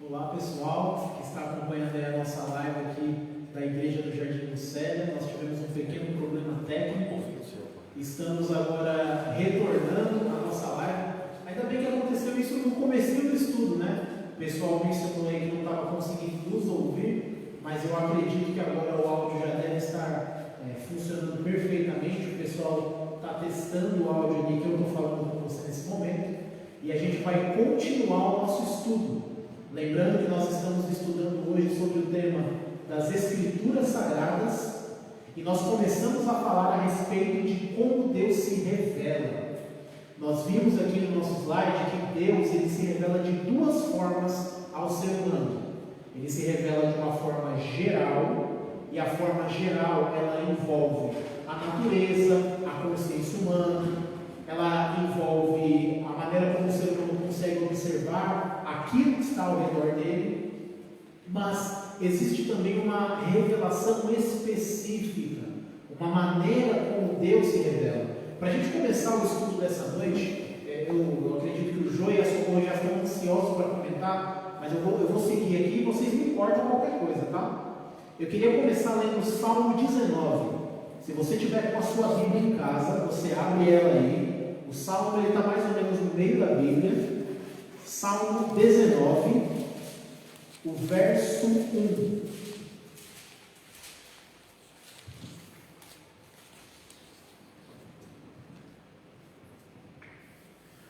Olá pessoal que está acompanhando a nossa live aqui da Igreja do Jardim do Célia. Nós tivemos um pequeno problema técnico. Estamos agora retornando à nossa live. Ainda bem que aconteceu isso no comecinho do estudo, né? O pessoal mencionou aí que não estava conseguindo nos ouvir, mas eu acredito que agora o áudio já deve estar funcionando perfeitamente. O pessoal está testando o áudio ali que eu estou falando com você nesse momento. E a gente vai continuar o nosso estudo. Lembrando que nós estamos estudando hoje sobre o tema das Escrituras Sagradas e nós começamos a falar a respeito de como Deus se revela. Nós vimos aqui no nosso slide que Deus ele se revela de duas formas ao ser humano. Ele se revela de uma forma geral, e a forma geral ela envolve a natureza, a consciência humana, ela envolve a maneira como o ser humano consegue observar aquilo que está ao redor dele, mas existe também uma revelação específica, uma maneira como Deus se revela. Para a gente começar o estudo dessa noite, eu acredito que o Jô e a Socorro já estão ansiosos para comentar, mas eu vou seguir aqui e vocês me cortam qualquer coisa, tá? Eu queria começar lendo o Salmo 19. Se você tiver com a sua Bíblia em casa, você abre ela aí. O Salmo está mais ou menos no meio da Bíblia. Salmo 19, o verso 1.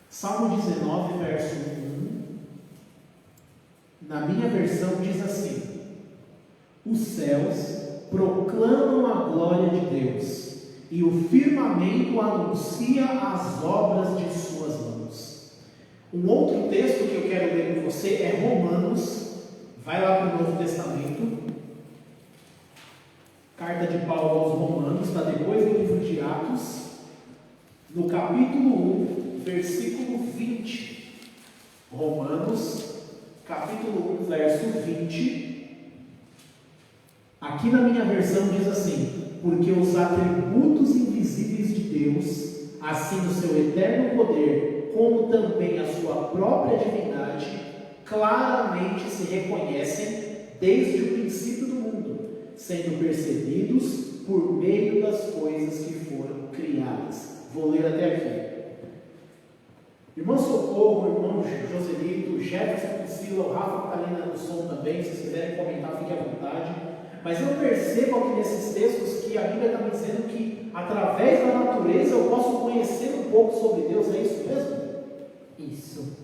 Salmo 19, verso 1. Na minha versão diz assim: os céus proclamam a glória de Deus, e o firmamento anuncia as obras de suas mãos. Um outro texto que eu quero ler com você é Romanos. Vai lá para o Novo Testamento. Carta de Paulo aos Romanos, está depois do livro de Atos, no capítulo 1, versículo 20. Romanos, capítulo 1, verso 20. Aqui na minha versão diz assim: porque os atributos invisíveis de Deus, assim o seu eterno poder, como também a sua própria divindade, claramente se reconhecem desde o princípio do mundo, sendo percebidos por meio das coisas que foram criadas. Vou ler até aqui. Irmão Socorro, irmão Joselito, Jefferson, Priscila, o Rafa está ali no som também, se vocês quiserem comentar, fiquem à vontade. Mas eu percebo aqui nesses textos que a Bíblia está me dizendo que através da natureza eu posso conhecer um pouco sobre Deus, é isso mesmo? Isso.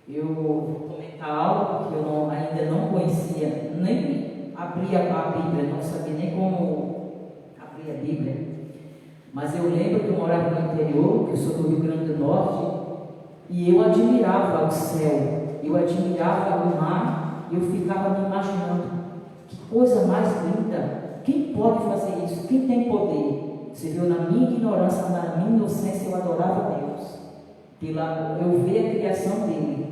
Eu vou comentar algo que eu ainda não conhecia, nem abria a Bíblia, não sabia nem como abrir a Bíblia. Mas eu lembro que eu morava no interior, que eu sou do Rio Grande do Norte, e eu admirava o céu, eu admirava o mar, e eu ficava me imaginando, que coisa mais linda, quem pode fazer isso? Quem tem poder? Você viu, na minha ignorância, na minha inocência, eu adorava Deus, eu vejo a criação dele.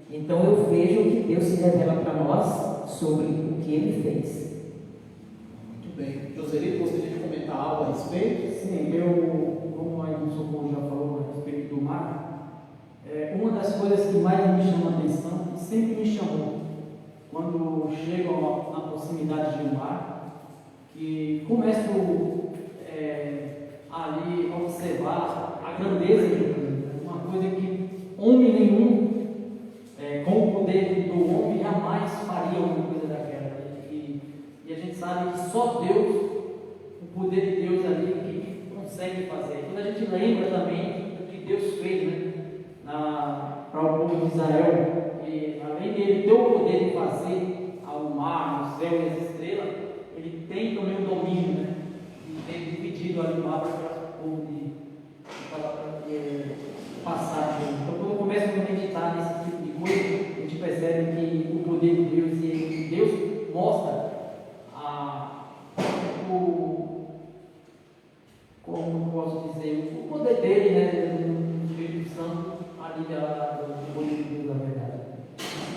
Então eu vejo que Deus se revela para nós sobre o que ele fez. Muito bem. Joselito, gostaria de comentar algo a respeito? Sim, como aí o Socorro já falou a respeito do mar, uma das coisas que mais me chama a atenção, e sempre me chamou, quando chego na proximidade de um mar, que começo ali a observar a grandeza de Deus, uma coisa que homem nenhum, com o poder do homem, jamais faria uma coisa daquela. E a gente sabe que só Deus, o poder de Deus ali, que consegue fazer. Quando a gente lembra também do que Deus fez, né, para o povo de Israel, e além dele ter o poder de fazer ao mar, o céu e as estrelas, ele tem também o domínio, né, de ter dividido ali o mar para o povo passar. Então, quando eu começo a meditar nesse tipo de coisa, a gente percebe que o poder de Deus, e Deus mostra como posso dizer, o poder dele, né, do Espírito Santo, ali do poder de Deus, na verdade.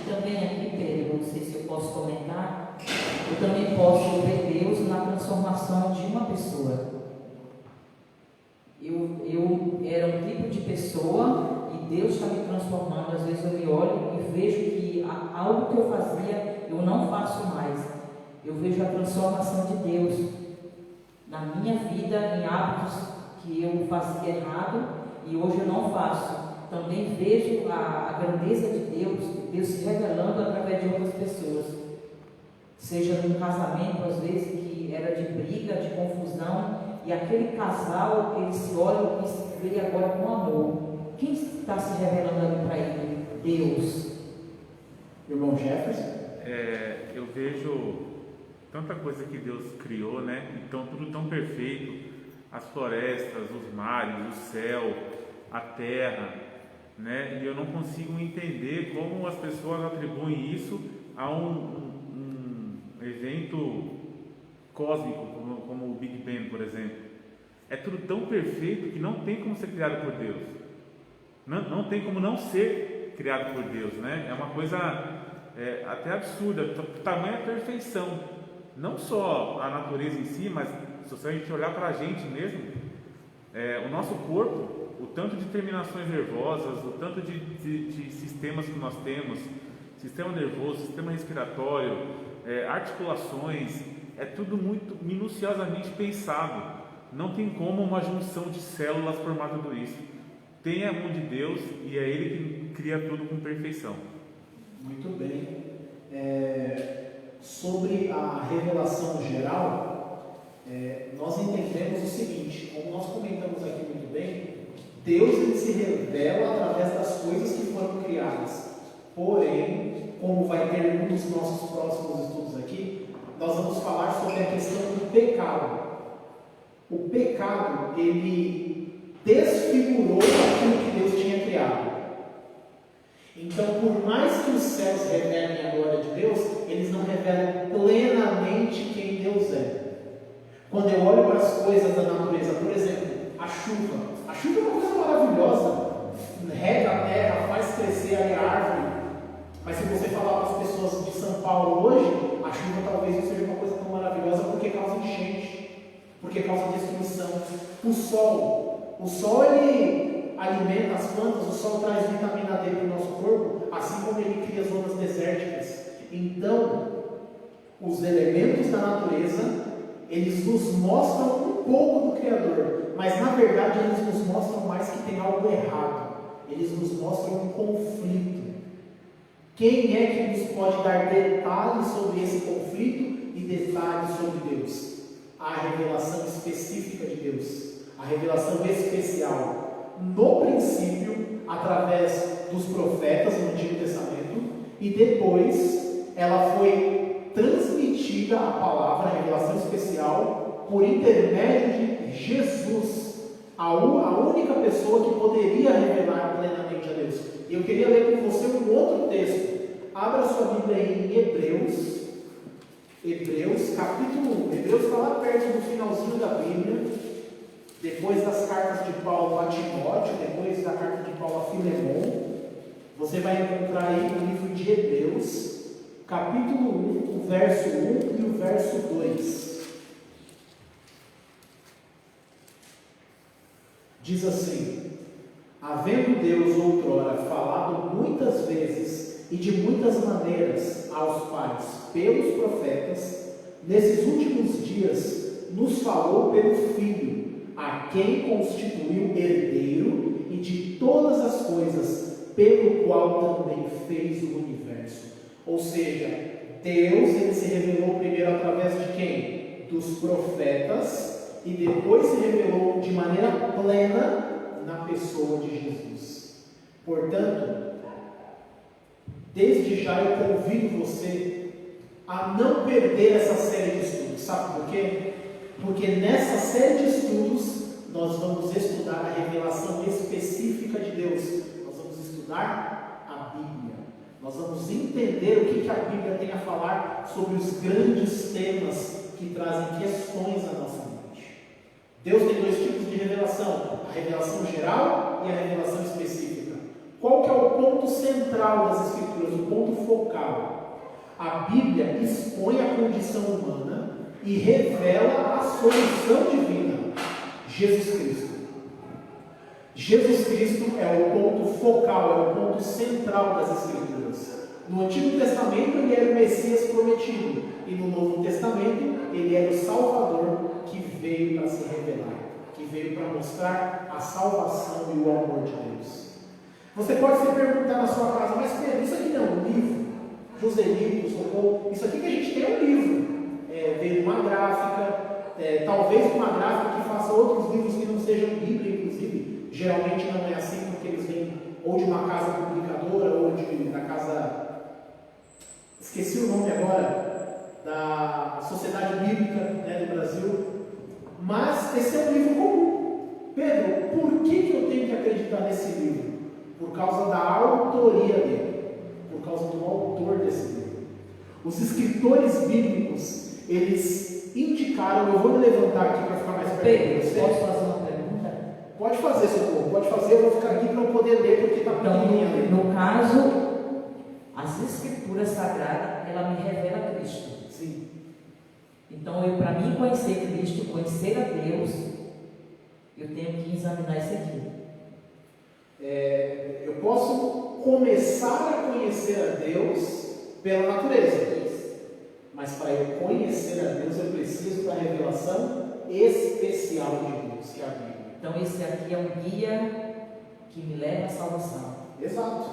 Também aqui, Pedro, não sei se eu posso comentar, eu também posso ver Deus na transformação de uma pessoa. Eu era um tipo de pessoa e Deus está me transformando. Às vezes eu me olho e vejo que algo que eu fazia, eu não faço mais. Eu vejo a transformação de Deus na minha vida, em hábitos que eu fazia errado e hoje eu não faço. Também vejo a grandeza de Deus se revelando através de outras pessoas. Seja num casamento, às vezes, que era de briga, de confusão, e aquele casal, ele se olha e se vê agora com amor. Quem está se revelando ali para ele? Deus. Irmão Jefferson? Eu vejo tanta coisa que Deus criou, né? Então, tudo tão perfeito. As florestas, os mares, o céu, a terra, né? E eu não consigo entender como as pessoas atribuem isso a um evento cósmico, como o Big Bang, por exemplo. É tudo tão perfeito que não tem como ser criado por Deus. Não tem como não ser criado por Deus, né? É uma coisa até absurda, tamanha perfeição. Não só a natureza em si, mas se a gente olhar para a gente mesmo, o nosso corpo, o tanto de terminações nervosas, o tanto de sistemas que nós temos, sistema nervoso, sistema respiratório, articulações, é tudo muito minuciosamente pensado. Não tem como uma junção de células formar tudo isso. Tem a mão de Deus e é Ele que cria tudo com perfeição. Muito bem. Sobre a revelação geral, nós entendemos o seguinte, como nós comentamos aqui muito bem, Deus ele se revela através das coisas que foram criadas. Porém, como vai ter um dos nossos próximos estudos aqui, nós vamos falar sobre a questão do pecado. O pecado, ele desfigurou aquilo que Deus tinha criado. Então, por mais que os céus revelem a glória de Deus, eles não revelam plenamente quem Deus é. Quando eu olho para as coisas da natureza, por exemplo, a chuva. A chuva é uma coisa maravilhosa. Rega a terra, faz crescer ali a árvore. Mas se você falar para as pessoas de São Paulo hoje, a chuva talvez não seja uma coisa tão maravilhosa porque causa enchente, porque causa destruição. O sol ele alimenta as plantas, o sol traz vitamina D para o nosso corpo, assim como ele cria zonas desérticas. Então, os elementos da natureza, eles nos mostram um pouco do Criador, mas na verdade eles nos mostram mais que tem algo errado, eles nos mostram um conflito. Quem é que nos pode dar detalhes sobre esse conflito e detalhes sobre Deus? A revelação específica de Deus, a revelação especial, no princípio, através dos profetas no Antigo Testamento, e depois ela foi transmitida, a palavra, a revelação especial, por intermédio de Jesus, a única pessoa que poderia revelar plenamente a Deus. Eu queria ler com você um outro texto. Abra sua Bíblia em Hebreus capítulo 1. Hebreus está lá perto do finalzinho da Bíblia, depois das cartas de Paulo a Timóteo, depois da carta de Paulo a Filemon. Você vai encontrar aí no livro de Hebreus, capítulo 1, o verso 1 e o verso 2. Diz assim: havendo Deus outrora falado muitas vezes e de muitas maneiras aos pais pelos profetas, nesses últimos dias nos falou pelo Filho, a quem constituiu herdeiro e de todas as coisas, pelo qual também fez o universo. Ou seja, Deus ele se revelou primeiro através de quem? Dos profetas, e depois se revelou de maneira plena na pessoa de Jesus. Portanto, desde já eu convido você a não perder essa série de estudos. Sabe por quê? Porque nessa série de estudos nós vamos estudar a revelação específica de Deus. Nós vamos estudar a Bíblia. Nós vamos entender o que a Bíblia tem a falar sobre os grandes temas que trazem questões à nossa mente. Deus tem dois tipos de revelação: a revelação geral e a revelação específica. Qual que é o ponto central das Escrituras, o ponto focal? A Bíblia expõe a condição humana e revela a solução divina, Jesus Cristo. Jesus Cristo é o ponto focal, é o ponto central das Escrituras. No Antigo Testamento ele era o Messias prometido, e no Novo Testamento ele era o Salvador que veio para se revelar, que veio para mostrar a salvação e o amor de Deus. Você pode se perguntar na sua casa, mas Pedro, isso aqui não é um livro? Joselito, Socorro, isso aqui que a gente tem é um livro. Veio uma gráfica, talvez uma gráfica que faça outros livros que não sejam Bíblia, inclusive. Geralmente não é assim, porque eles vêm ou de uma casa publicadora, ou da casa, esqueci o nome agora, da Sociedade Bíblica, né, do Brasil. Mas esse é um livro comum. Pedro, por que eu tenho que acreditar nesse livro? Por causa da autoria dele, por causa do autor desse livro. Os escritores bíblicos, eles indicaram, eu vou me levantar aqui para ficar mais perto de você. Posso fazer uma pergunta? Pode fazer, Socorro, pode fazer, eu vou ficar aqui para eu poder ler, porque está pequenininha ali. Então, no caso, as escrituras sagradas, ela me revela Cristo. Sim. Então, para mim conhecer Cristo, conhecer a Deus, eu tenho que examinar isso aqui. Eu posso começar a conhecer a Deus pela natureza. Mas para eu conhecer a Deus, eu preciso da revelação especial de Deus, que é a Bíblia. Então, esse aqui é um guia que me leva à salvação. Exato.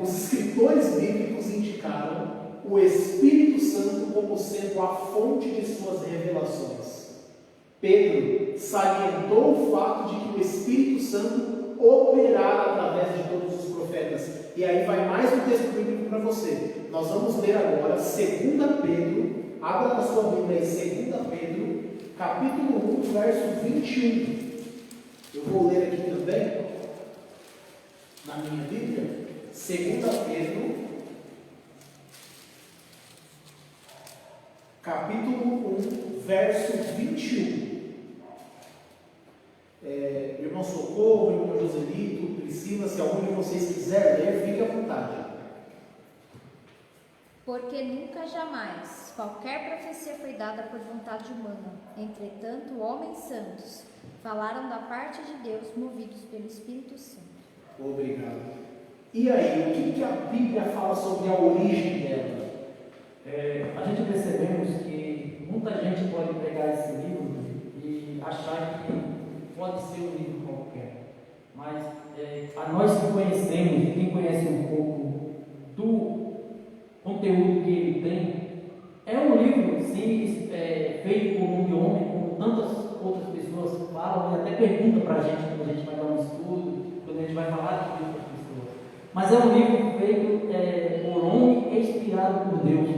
Os escritores bíblicos indicaram o Espírito Santo como sendo a fonte de suas revelações. Pedro salientou o fato de que o Espírito Santo operara através de todos os profetas. E aí vai mais um texto bíblico para você. Nós vamos ler agora 2 Pedro, abra na sua Bíblia aí, 2 Pedro, capítulo 1, verso 21. Eu vou ler aqui também, na minha Bíblia, 2 Pedro, capítulo 1, verso 21. Irmão Socorro, irmão Joselito, Priscila, se algum de vocês quiser ler, fique à vontade. Porque nunca jamais qualquer profecia foi dada por vontade humana. Entretanto, homens santos falaram da parte de Deus, movidos pelo Espírito Santo. Obrigado. E aí, o que a Bíblia fala sobre a origem dela? A gente percebemos que muita gente pode pegar esse livro e achar que pode ser um livro qualquer, mas a nós que conhecemos, quem conhece um pouco do conteúdo que ele tem, é um livro sim, feito por um homem, como tantas outras pessoas falam e até perguntam para a gente quando a gente vai dar um estudo, quando a gente vai falar de livro para as pessoas. Mas é um livro feito por homem e inspirado por Deus.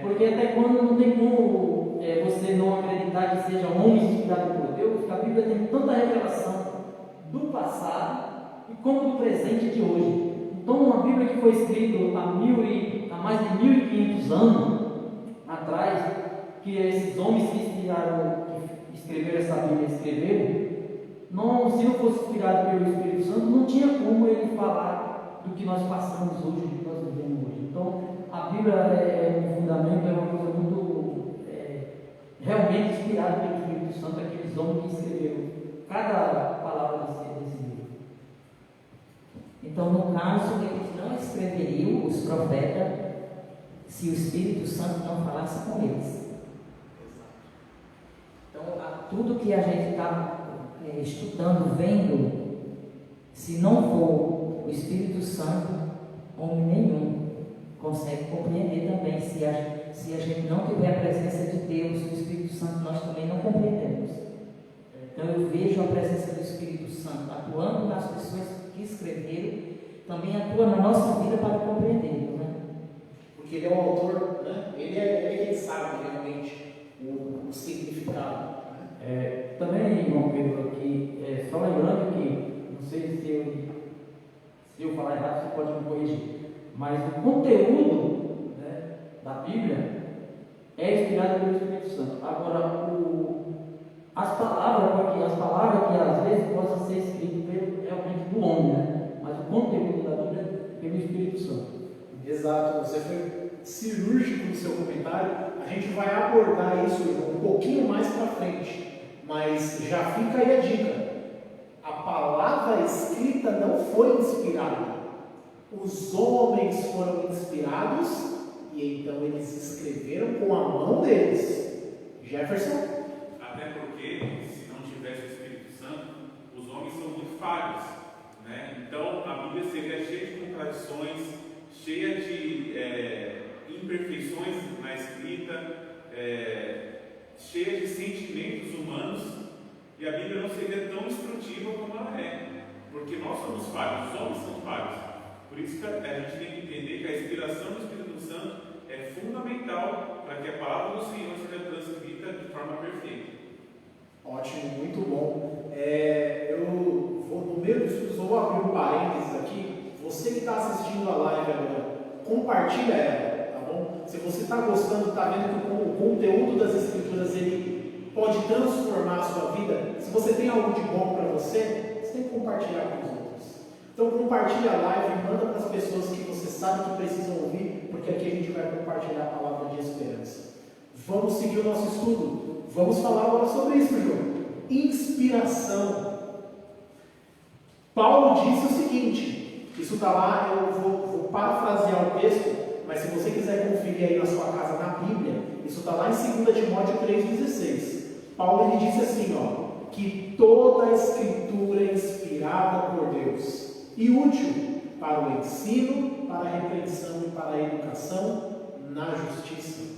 Porque até quando não tem como você não acreditar que seja um homem inspirado por Deus, porque a Bíblia tem tanta revelação do passado e como do presente de hoje. Então, uma Bíblia que foi escrita há mais de 1500 anos atrás, que esses homens que inspiraram, que escreveram essa Bíblia, se não fosse inspirado pelo Espírito Santo, não tinha como ele falar do que nós passamos hoje, do que nós vivemos hoje. Então, a Bíblia é um fundamento, é uma coisa muito realmente inspirada pelo Espírito Santo, aqueles homens que escreveram cada palavra desse livro. Então, no caso, eles não escreveriam, os profetas, se o Espírito Santo não falasse com eles. Então, tudo que a gente está estudando, vendo, se não for o Espírito Santo, homem nenhum consegue compreender também. Se a gente não tiver a presença de Deus, o Espírito Santo, nós também não compreendemos. Então eu vejo a presença do Espírito Santo atuando nas pessoas que escreveram, também atua na nossa vida para compreender, né? Porque ele é o autor, né? Ele é quem sabe realmente o significado. Também, irmão Pedro, aqui, só lembrando que, não sei se eu falar errado, você pode me corrigir, mas o conteúdo, né, da Bíblia é inspirado pelo Espírito Santo. Agora, as palavras que às vezes possam ser escritas realmente do homem, né? Mas o conteúdo da Bíblia é pelo Espírito Santo. Exato, você foi cirúrgico no seu comentário. A gente vai abordar isso um pouquinho mais para frente. Mas já fica aí a dica: a palavra escrita não foi inspirada, Os homens foram inspirados e então eles escreveram com a mão deles. Jefferson? Até porque, se não tivesse o Espírito Santo, os homens são muito falhos, né? Então, a Bíblia seria cheia de contradições, cheia de imperfeições na escrita, cheia de sentimentos humanos, e a Bíblia não seria tão instrutiva como ela é, porque nós somos falhos, os homens são falhos. Por isso que a gente tem que entender que a inspiração do Espírito Santo é fundamental para que a palavra do Senhor seja transcrita de forma perfeita. Ótimo, muito bom. Eu vou, no meio disso, só vou abrir um parênteses aqui. Você que está assistindo a live agora, compartilha ela, tá bom? Se você está gostando, está vendo que o conteúdo das Escrituras ele pode transformar a sua vida, se você tem algo de bom para você tem que compartilhar com os outros. Então compartilha a live e manda para as pessoas que você sabe que precisam ouvir, porque aqui a gente vai compartilhar a palavra de esperança. Vamos seguir o nosso estudo. Vamos falar agora sobre isso, João. Inspiração. Paulo disse o seguinte, isso está lá, eu vou parafrasear o texto, mas se você quiser conferir aí na sua casa na Bíblia, isso está lá em 2 Timóteo 3,16. Paulo ele disse assim, que toda a Escritura é inspirada por Deus e útil para o ensino, para a repreensão e para a educação na justiça.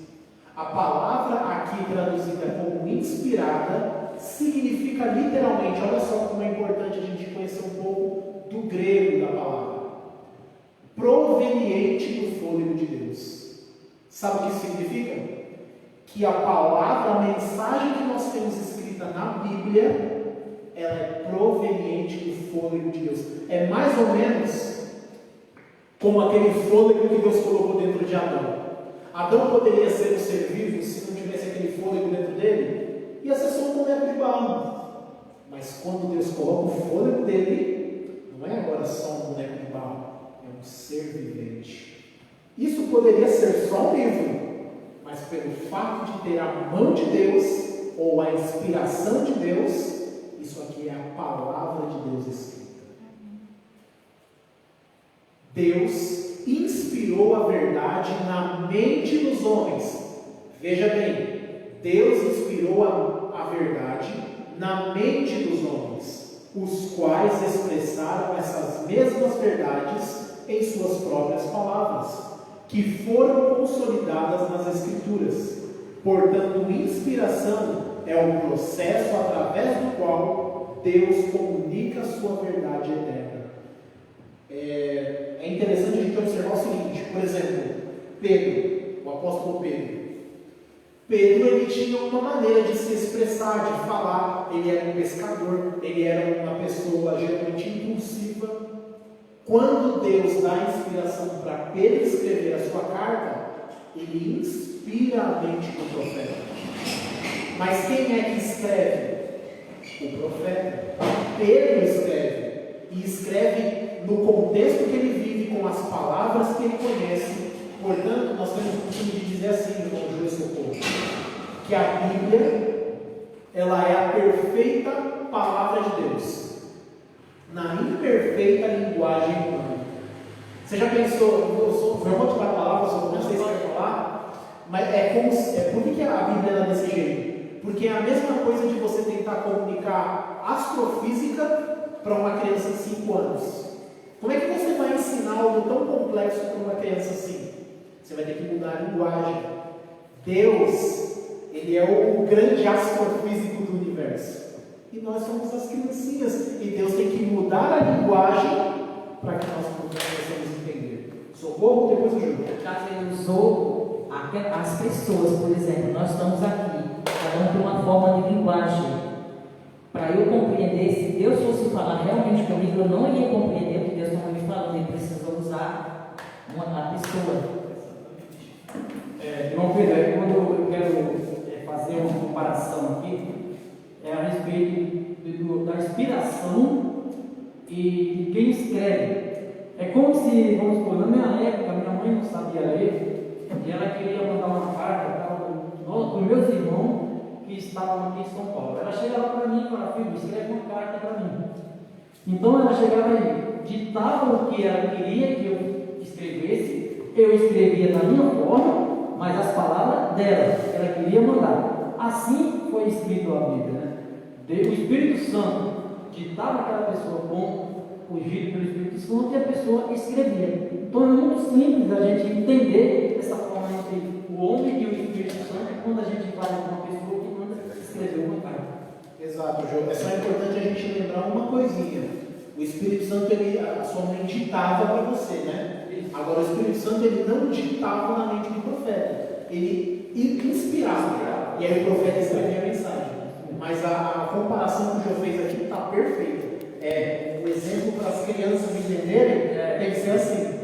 A palavra aqui traduzida como inspirada significa literalmente, olha só como é importante a gente conhecer um pouco do grego da palavra, proveniente do fôlego de Deus. Sabe o que isso significa? Que a palavra, a mensagem que nós temos escrita na Bíblia, ela é proveniente do fôlego de Deus. É mais ou menos como aquele fôlego que Deus colocou dentro de Adão. Adão poderia ser um ser vivo se não tivesse aquele fôlego dentro dele? Ia ser só um boneco de barro. Mas quando Deus coloca o fôlego dele, não é agora só um boneco de barro, é um ser vivente. Isso poderia ser só um livro, mas pelo fato de ter a mão de Deus, ou a inspiração de Deus, isso aqui é a palavra de Deus escrita. Deus inspirou a verdade na mente dos homens. Veja bem, Deus inspirou a verdade na mente dos homens, os quais expressaram essas mesmas verdades em suas próprias palavras, que foram consolidadas nas Escrituras. Portanto, inspiração é o processo através do qual Deus comunica a sua verdade eterna. É interessante a gente observar o seguinte, por exemplo, Pedro, o apóstolo Pedro. Pedro ele tinha uma maneira de se expressar, de falar, ele era um pescador, ele era uma pessoa geralmente impulsiva. Quando Deus dá inspiração para Pedro escrever a sua carta, ele inspira a mente do profeta. Mas quem é que escreve? O profeta. Pedro escreve, e escreve no contexto que ele vive, com as palavras que ele conhece. Portanto, nós temos o costume de dizer assim, irmão Júlio Socorro, que a Bíblia, ela é a perfeita palavra de Deus, na imperfeita linguagem humana. Você já pensou, eu vou te dar palavras, eu não sei se vai falar, mas por que a Bíblia é desse jeito? Porque é a mesma coisa de você tentar comunicar astrofísica para uma criança de 5 anos. Como é que você vai ensinar algo tão complexo para uma criança assim? Você vai ter que mudar a linguagem. Deus, ele é o grande astrofísico do universo. E nós somos as criancinhas. E Deus tem que mudar a linguagem para que nós possamos entender. Socorro, depois eu juro. Ele usou as pessoas, por exemplo, nós estamos aqui, cada um tem uma forma de linguagem. Para eu compreender, se Deus fosse falar realmente comigo, eu não ia compreender o que Deus estava me falando. Ele precisou usar a pessoa. Irmão Pedro, quando eu quero fazer uma comparação aqui, é a respeito da inspiração e de quem escreve. É como se, vamos supor, na minha época, minha mãe não sabia ler, e ela queria mandar uma carta para os meus irmãos que estavam aqui em São Paulo. Ela chegava para mim e falava: filho, escreve uma carta para mim. Então ela chegava aí, ditava o que ela queria que eu escrevesse, eu escrevia da minha forma, mas as palavras dela, ela queria mandar. Assim foi escrito a Bíblia, né? O Espírito Santo ditava aquela pessoa como fugido pelo Espírito Santo e a pessoa escrevia. Então é muito simples a gente entender essa forma entre o homem e o Espírito Santo quando a gente vai com uma pessoa que manda escrever uma carta. Exato, Jô. É só importante a gente lembrar uma coisinha. O Espírito Santo, a sua mente ditava para você, né? Agora, o Espírito Santo, ele não ditava na mente do profeta. Ele inspirava. E aí o profeta escrevia a mensagem. Mas a comparação que o Jô fez aqui está perfeita. O exemplo para as crianças entenderem tem que ser assim.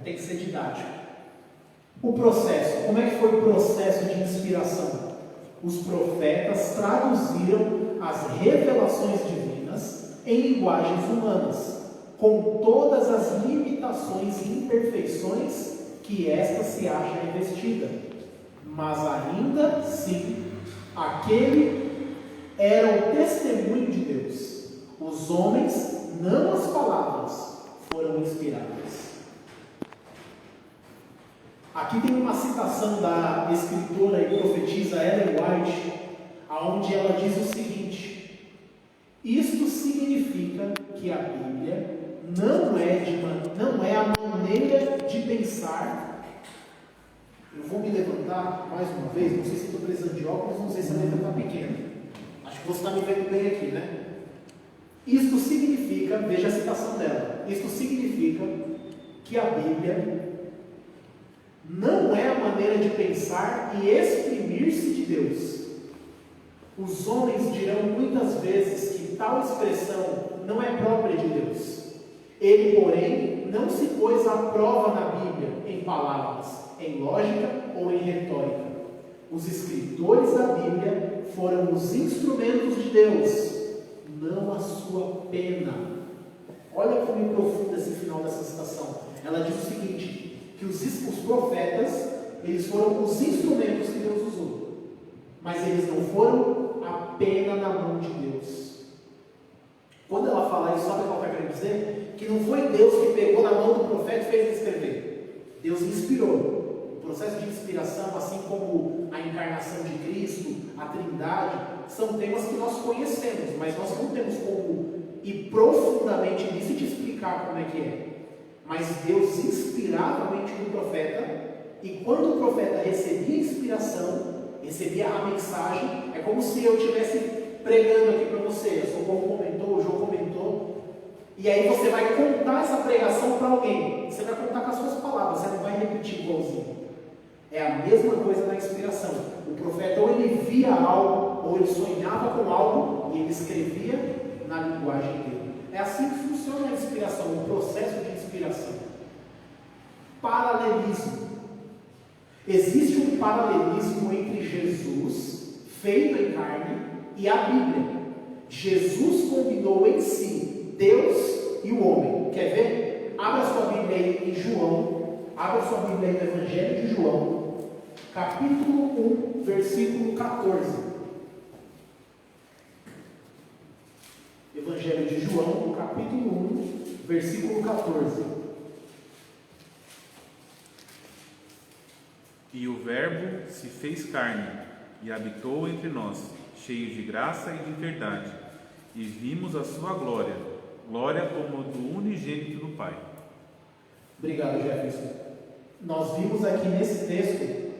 Tem que ser didático. O processo. Como é que foi o processo de inspiração? Os profetas traduziram as revelações divinas em linguagens humanas, com todas as limitações e imperfeições que esta se acha revestida. Mas ainda assim, aquele era o testemunho de Deus. Os homens, não as palavras, foram inspiradas. Aqui tem uma citação da escritora e profetisa Ellen White, onde ela diz o seguinte: isto significa que a Bíblia não é a maneira de pensar. Eu vou me levantar mais uma vez, não sei se estou precisando de óculos, não sei se a letra está pequena. Acho que você está me vendo bem aqui, né? Isto significa, veja a citação dela, isto significa que a Bíblia não é a maneira de pensar e exprimir-se de Deus. Os homens dirão muitas vezes que tal expressão não é própria de Deus. Ele, porém, não se pôs à prova na Bíblia em palavras, em lógica ou em retórica. Os escritores da Bíblia foram os instrumentos de Deus, não a sua pena. Olha como é profundo esse final dessa citação. Ela diz o seguinte: que os profetas, eles foram os instrumentos que Deus usou, mas eles não foram a pena na mão de Deus. Quando ela fala isso, sabe o que ela está querendo dizer? Que não foi Deus que pegou na mão do profeta e fez ele escrever. Deus inspirou. O processo de inspiração, assim como a encarnação de Cristo, a Trindade, são temas que nós conhecemos, mas nós não temos como ir profundamente nisso e te explicar como é que é. Mas Deus inspirava a mente do profeta, e quando o profeta recebia inspiração, recebia a mensagem, é como se eu estivesse pregando aqui para você. O Socorro comentou, o João comentou, e aí você vai contar essa pregação para alguém. Você vai contar com as suas palavras, você não vai repetir igualzinho. É a mesma coisa na inspiração. O profeta ou ele via algo, ou ele sonhava com algo, e ele escrevia na linguagem dele. É assim que funciona a inspiração, o processo de inspiração. Paralelismo. Existe um paralelismo entre Jesus, feito em carne, e a Bíblia. Jesus combinou em si Deus e o homem. Quer ver? Abra sua Bíblia aí em João. Abra sua Bíblia aí no Evangelho de João, capítulo 1, versículo 14. Evangelho de João, capítulo 1, versículo 14. E o Verbo se fez carne e habitou entre nós, cheio de graça e de verdade, e vimos a sua glória, glória como do unigênito do Pai. Obrigado, Jefferson. Nós vimos aqui nesse texto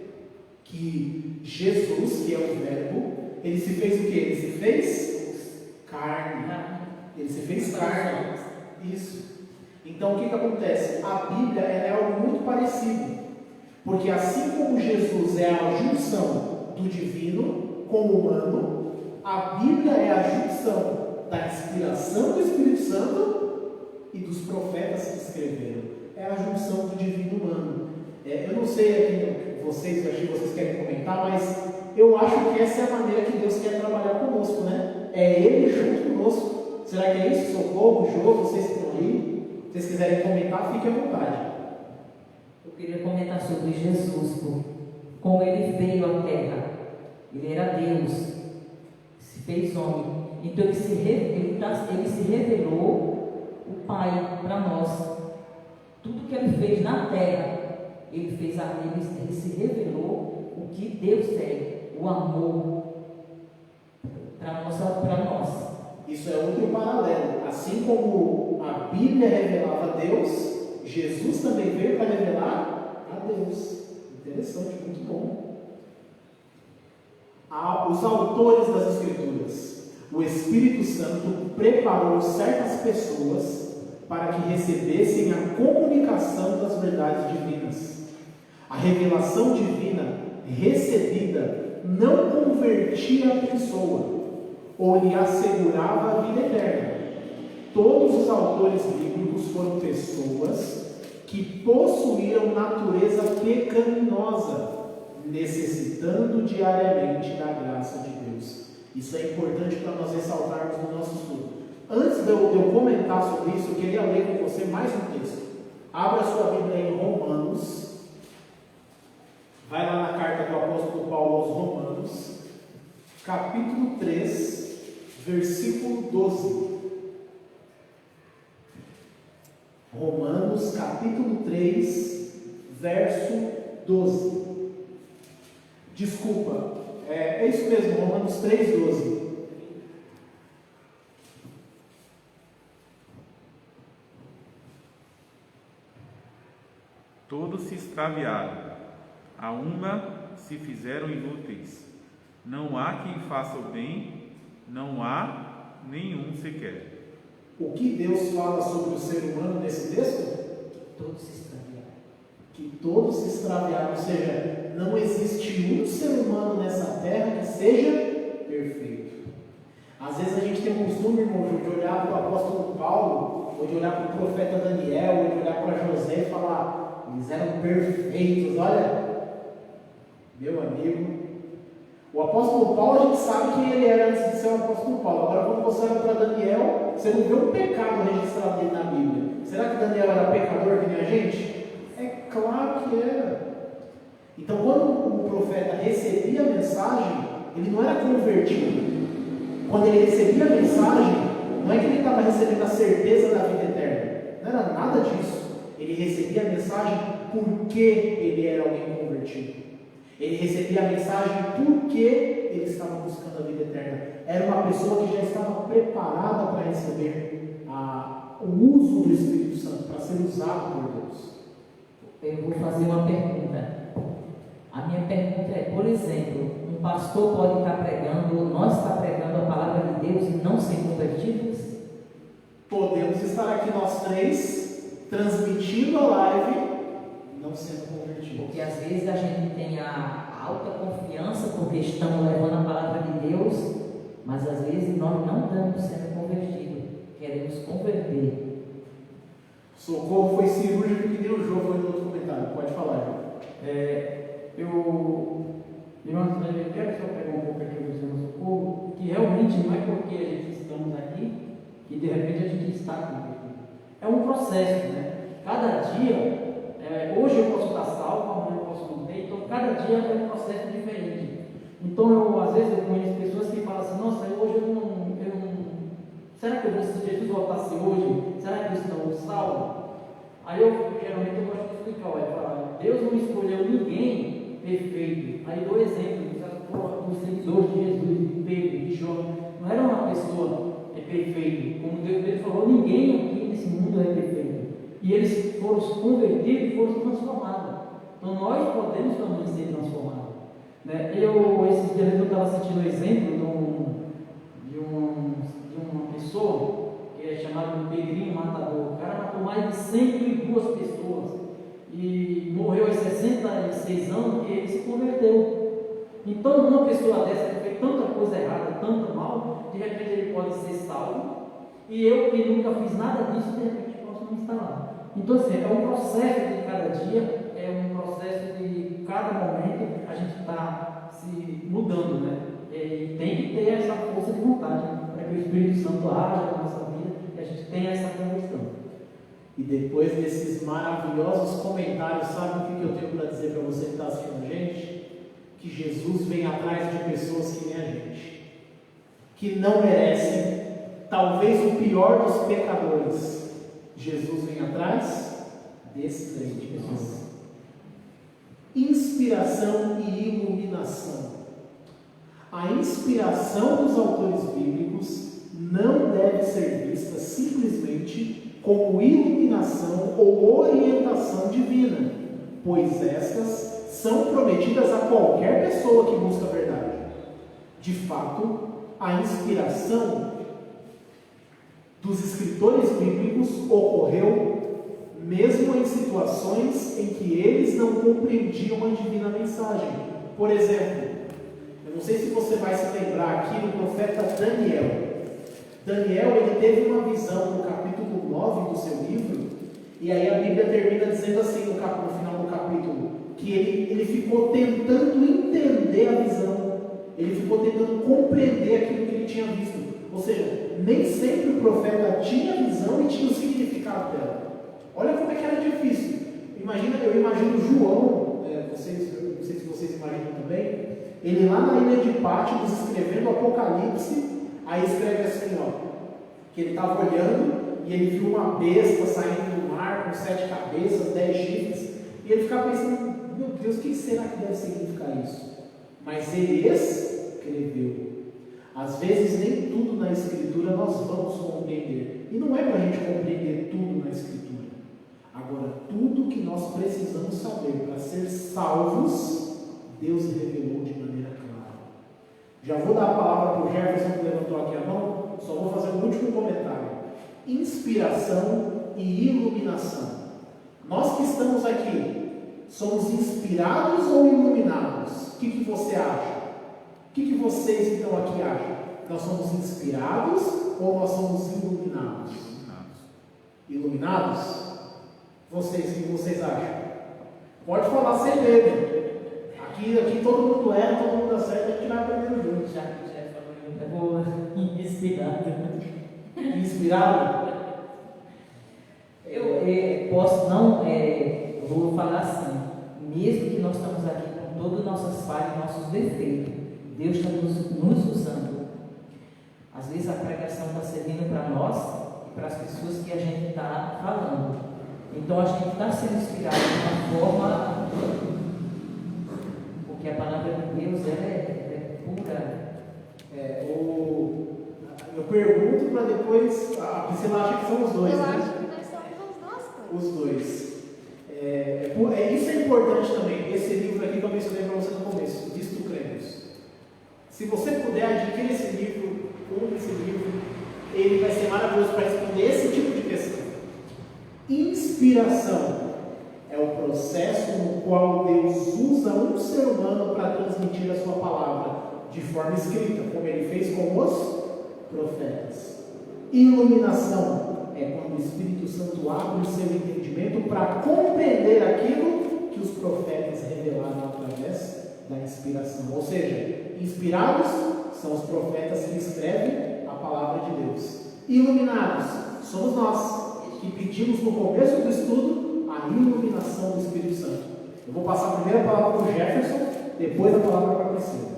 que Jesus, que é o Verbo, ele se fez o quê? Ele se fez carne. Ele se fez carne. Isso. Então o que acontece? A Bíblia é algo muito parecido. Porque assim como Jesus é a junção do divino com o humano, a Bíblia é a junção da inspiração do Espírito Santo e dos profetas que escreveram. É a junção do divino humano. Eu não sei aqui vocês querem comentar, mas eu acho que essa é a maneira que Deus quer trabalhar conosco, né? É Ele junto conosco. Será que é isso? Socorro, Jô, vocês que estão aí, se vocês quiserem comentar, fiquem à vontade. Eu queria comentar sobre Jesus, como ele veio à terra. Ele era Deus, se fez homem. Então ele se revelou o Pai para nós. Tudo que Ele fez na terra, Ele se revelou o que Deus é, o amor para nós. Isso é outro paralelo. Assim como a Bíblia revelava a Deus, Jesus também veio para revelar a Deus. Interessante, muito bom. Os autores das Escrituras, o Espírito Santo preparou certas pessoas para que recebessem a comunicação das verdades divinas. A revelação divina recebida não convertia a pessoa ou lhe assegurava a vida eterna. Todos os autores bíblicos foram pessoas que possuíram natureza pecaminosa, necessitando diariamente da graça de Deus. Isso é importante para nós ressaltarmos no nosso estudo. Antes de eu comentar sobre isso, eu queria ler com você mais um texto. Abra sua Bíblia em Romanos. Vai lá na carta do apóstolo Paulo aos Romanos, capítulo 3, versículo 12. Romanos, capítulo 3, verso 12. Desculpa, é isso mesmo, Romanos 3, 12. Todos se extraviaram, a uma se fizeram inúteis. Não há quem faça o bem, não há nenhum sequer. O que Deus fala sobre o ser humano nesse texto? Todos se extraviaram. Que todos se extraviaram, ou seja, não existe um ser humano nessa terra que seja perfeito. Às vezes a gente tem o costume, irmão, de olhar para o apóstolo Paulo, ou de olhar para o profeta Daniel, ou de olhar para José e falar, eles eram perfeitos. Olha, meu amigo, o apóstolo Paulo, a gente sabe quem ele era antes de ser o apóstolo Paulo. Agora, quando você olha para Daniel, você não vê um pecado registrado dele na Bíblia. Será que Daniel era pecador que nem a gente? É claro que era. Então, quando o profeta recebia a mensagem, ele não era convertido. Quando ele recebia a mensagem, não é que ele estava recebendo a certeza da vida eterna. Não era nada disso. Ele recebia a mensagem porque ele era alguém convertido. Ele recebia a mensagem porque ele estava buscando a vida eterna. Era uma pessoa que já estava preparada para receber o uso do Espírito Santo, para ser usado por Deus. Eu vou fazer uma pergunta. A minha pergunta é, por exemplo, um pastor pode estar pregando, nós está pregando a palavra de Deus e não ser convertidos? Podemos estar aqui nós três, transmitindo a live, não sendo convertidos. Porque às vezes a gente tem a alta confiança porque estamos levando a palavra de Deus, mas às vezes nós não estamos sendo convertidos, queremos converter. Socorro foi cirúrgico que nem o João foi no outro comentário. Pode falar, João. Eu quero só pegar um pouco aqui do Socorro, que realmente não é porque a gente estamos aqui que de repente a gente está convertido. É um processo, né? Cada dia, hoje eu posso estar salvo, amanhã eu posso não ter, então cada dia é um processo diferente. Então, às vezes eu conheço pessoas que falam assim, nossa, hoje eu não será que se Jesus voltasse hoje, será que eu estou salvo? Aí geralmente eu gosto de explicar, Deus não escolheu ninguém perfeito. Aí dou exemplo, os seguidores de Jesus, de Pedro, de João, não era uma pessoa perfeita. Como Deus falou, ninguém aqui nesse mundo é perfeito. E eles foram convertidos e foram transformados. Então nós podemos também ser transformados. Né? Esses dias eu estava assistindo o exemplo de uma pessoa que é chamada de Pedrinho Matador. O cara matou mais de 102 pessoas e morreu aos 66 anos e ele se converteu. Então, uma pessoa dessa que fez tanta coisa errada, tanto mal, de repente ele pode ser salvo, e eu que nunca fiz nada disso, de repente posso não estar lá. Então, assim, é um processo de cada dia, é um processo de cada momento a gente está se mudando, né? E tem que ter essa força de vontade, né? Para que o Espírito Santo haja na nossa vida e a gente tenha essa conversão. E depois desses maravilhosos comentários, sabe o que eu tenho para dizer para você que está assistindo a gente? Que Jesus vem atrás de pessoas que nem a gente, que não merecem, talvez o pior dos pecadores, Jesus vem atrás desse crente. Inspiração e iluminação. A inspiração dos autores bíblicos não deve ser vista simplesmente como iluminação ou orientação divina, pois estas são prometidas a qualquer pessoa que busca a verdade. De fato, a inspiração dos escritores bíblicos ocorreu mesmo em situações em que eles não compreendiam a divina mensagem. Por exemplo, eu não sei se você vai se lembrar aqui do profeta Daniel. Daniel, ele teve uma visão no capítulo 9 do seu livro, e aí a Bíblia termina dizendo assim no final do capítulo, que ele ficou tentando entender a visão, ele ficou tentando compreender aquilo que ele tinha visto. Ou seja, nem sempre o profeta tinha a visão e tinha o significado dela. Olha como é que era difícil. Eu imagino João, não sei se vocês imaginam também, ele lá na ilha de Patmos escrevendo o Apocalipse, aí escreve assim, que ele estava olhando e ele viu uma besta saindo do mar com 7 cabeças, 10 chifres, e ele ficava pensando, meu Deus, o que será que deve significar isso? Mas ele escreveu. Às vezes nem tudo na Escritura nós vamos compreender, e não é para a gente compreender tudo na Escritura. Agora, tudo que nós precisamos saber para ser salvos, Deus revelou de maneira clara. Já vou dar a palavra para o Jefferson, que levantou aqui a mão, só vou fazer um último comentário. Inspiração e iluminação. Nós que estamos aqui, somos inspirados ou iluminados? O que você acha? O que vocês então aqui acham? Nós somos inspirados ou nós somos iluminados? Iluminados? Vocês, o que vocês acham? Pode falar sem medo. Aqui todo mundo erra, todo mundo acerta, a gente vai aprendendo junto. Já falou, eu vou inspirado. Inspirado? Eu posso não, eu vou falar assim, mesmo que nós estamos aqui com todas as nossas falhas, nossos defeitos, Deus está nos usando. Às vezes a pregação está servindo para nós e para as pessoas que a gente está falando. Então a gente está sendo inspirado de uma forma, porque a palavra de Deus é pura. Eu pergunto para depois. A Priscila acha que são os dois, Eu né? acho que nós somos nós dois. Os dois. Isso é importante também. Esse livro aqui que eu mencionei para você no começo, Visto Cremos. Se você puder adquirir esse livro, compre esse livro, ele vai ser maravilhoso para responder esse tipo de questão. Inspiração é o processo no qual Deus usa um ser humano para transmitir a sua palavra de forma escrita, como ele fez com os profetas. Iluminação é quando o Espírito Santo abre o seu entendimento para compreender aquilo que os profetas revelaram através da inspiração. Ou seja, inspirados são os profetas que escrevem a palavra de Deus. Iluminados somos nós, que pedimos no começo do estudo a iluminação do Espírito Santo. Eu vou passar a primeira palavra para o Jefferson, depois a palavra para a Priscila.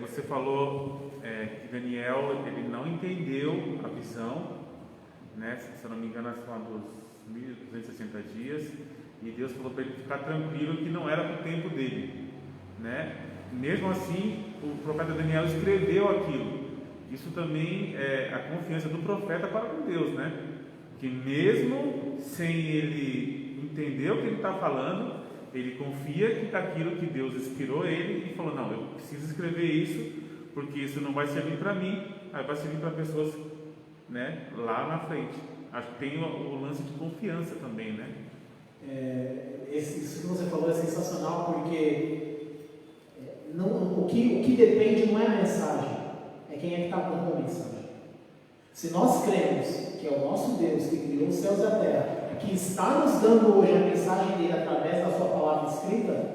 Você falou que Daniel ele não entendeu a visão, né? Se eu não me engano, nós falamos dos 1260 dias, e Deus falou para ele ficar tranquilo que não era para o tempo dele, né? Mesmo assim, o profeta Daniel escreveu aquilo. Isso também é a confiança do profeta para com Deus, né? Que mesmo sem ele entender o que ele está falando, ele confia que daquilo que Deus inspirou ele e falou, não, eu preciso escrever isso, porque isso não vai servir para mim, mas vai servir para pessoas, né, lá na frente. Acho que tem o lance de confiança também, né? Isso que você falou é sensacional, porque o que depende não é a mensagem, é quem é que está dando a mensagem. Se nós cremos que é o nosso Deus que criou os céus e a terra, que está nos dando hoje a mensagem dele através da sua palavra escrita,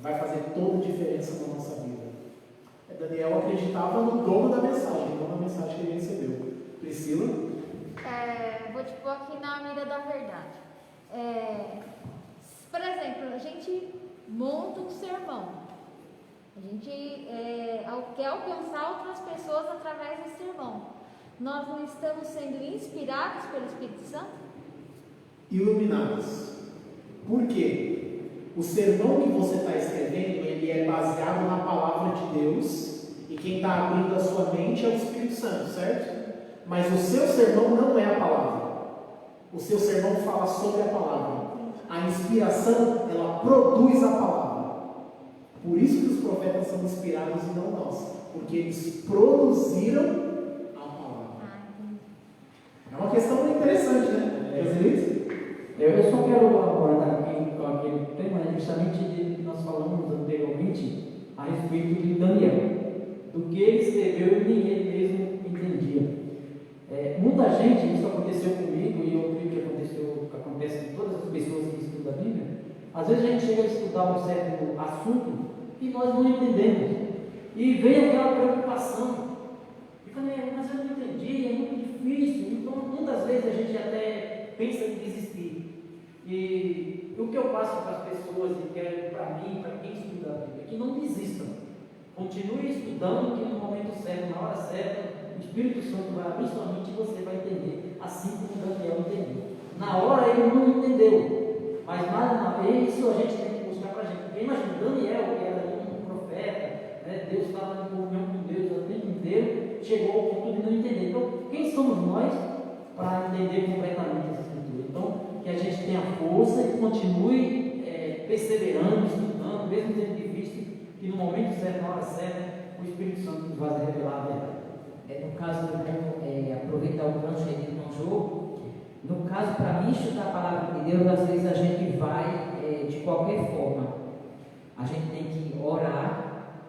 vai fazer toda a diferença na nossa vida. Daniel acreditava no dono da mensagem, não na mensagem que ele recebeu. Priscila? Vou te pôr aqui na mira da verdade. Por exemplo, a gente monta um sermão. A gente quer alcançar outras pessoas através desse sermão. nós não estamos sendo inspirados pelo Espírito Santo? Iluminados. Por quê? O sermão que você está escrevendo, ele é baseado na palavra de Deus, e quem está abrindo a sua mente é o Espírito Santo, certo? Mas o seu sermão não é a palavra. O seu sermão fala sobre a palavra. A inspiração, ela produz a palavra. Por isso que os profetas são inspirados e não nós, porque eles produziram a palavra. É uma questão muito interessante, né? Eu só quero abordar aqui com aquele tema, justamente de que nós falamos anteriormente a respeito de Daniel, do que ele escreveu e nem ele mesmo entendia. Muita gente, isso aconteceu comigo e eu creio que acontece com todas as pessoas que estudam a Bíblia. Às vezes a gente chega a estudar um certo assunto e nós não entendemos, e vem aquela preocupação. E falei, mas eu não entendi, é muito difícil. Então muitas vezes a gente até pensa em desistir. E o que eu passo para as pessoas e quero para mim, para quem estuda a Bíblia, é que não desistam. Continue estudando, que no momento certo, na hora certa, o Espírito Santo vai abrir sua mente e você vai entender, assim como Daniel entendeu. Na hora ele não entendeu, mas isso a gente tem que buscar para a gente. Porque imagina, Daniel, que era um profeta, né, Deus estava em comunhão com Deus o tempo inteiro, chegou ao ponto de não entender. Então, quem somos nós para entender completamente essa escritura? Então, que a gente tenha força e continue perseverando, estudando, mesmo sendo difícil, que no momento certo, na hora certa, o Espírito Santo nos vai revelar a verdade. No caso, aproveitar o gancho aí do Irmão Jô, no caso, para mim estudar a palavra de Deus, às vezes a gente vai de qualquer forma. A gente tem que orar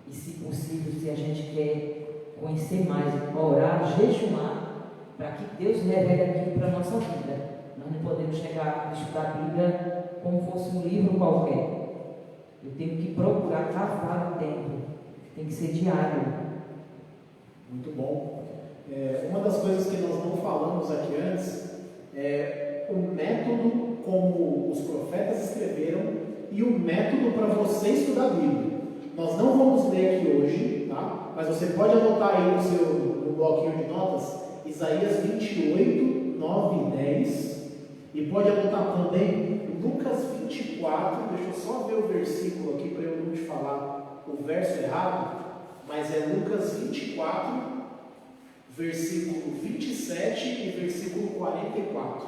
e, se possível, se a gente quer conhecer mais, orar, jejuar, para que Deus revele aquilo para a nossa vida. Nós não podemos chegar a estudar a Bíblia como fosse um livro qualquer. Eu tenho que procurar cavar o tempo, tem que ser diário. Muito bom. Uma das coisas que nós não falamos aqui antes é o método como os profetas escreveram e o método para você estudar a Bíblia. Nós não vamos ler aqui hoje, tá? Mas você pode anotar aí no bloquinho de notas Isaías 28, 9 e 10, e pode anotar também Lucas 24, deixa eu só ver o versículo aqui para eu não te falar o verso errado, mas é Lucas 24, versículo 27 e versículo 44.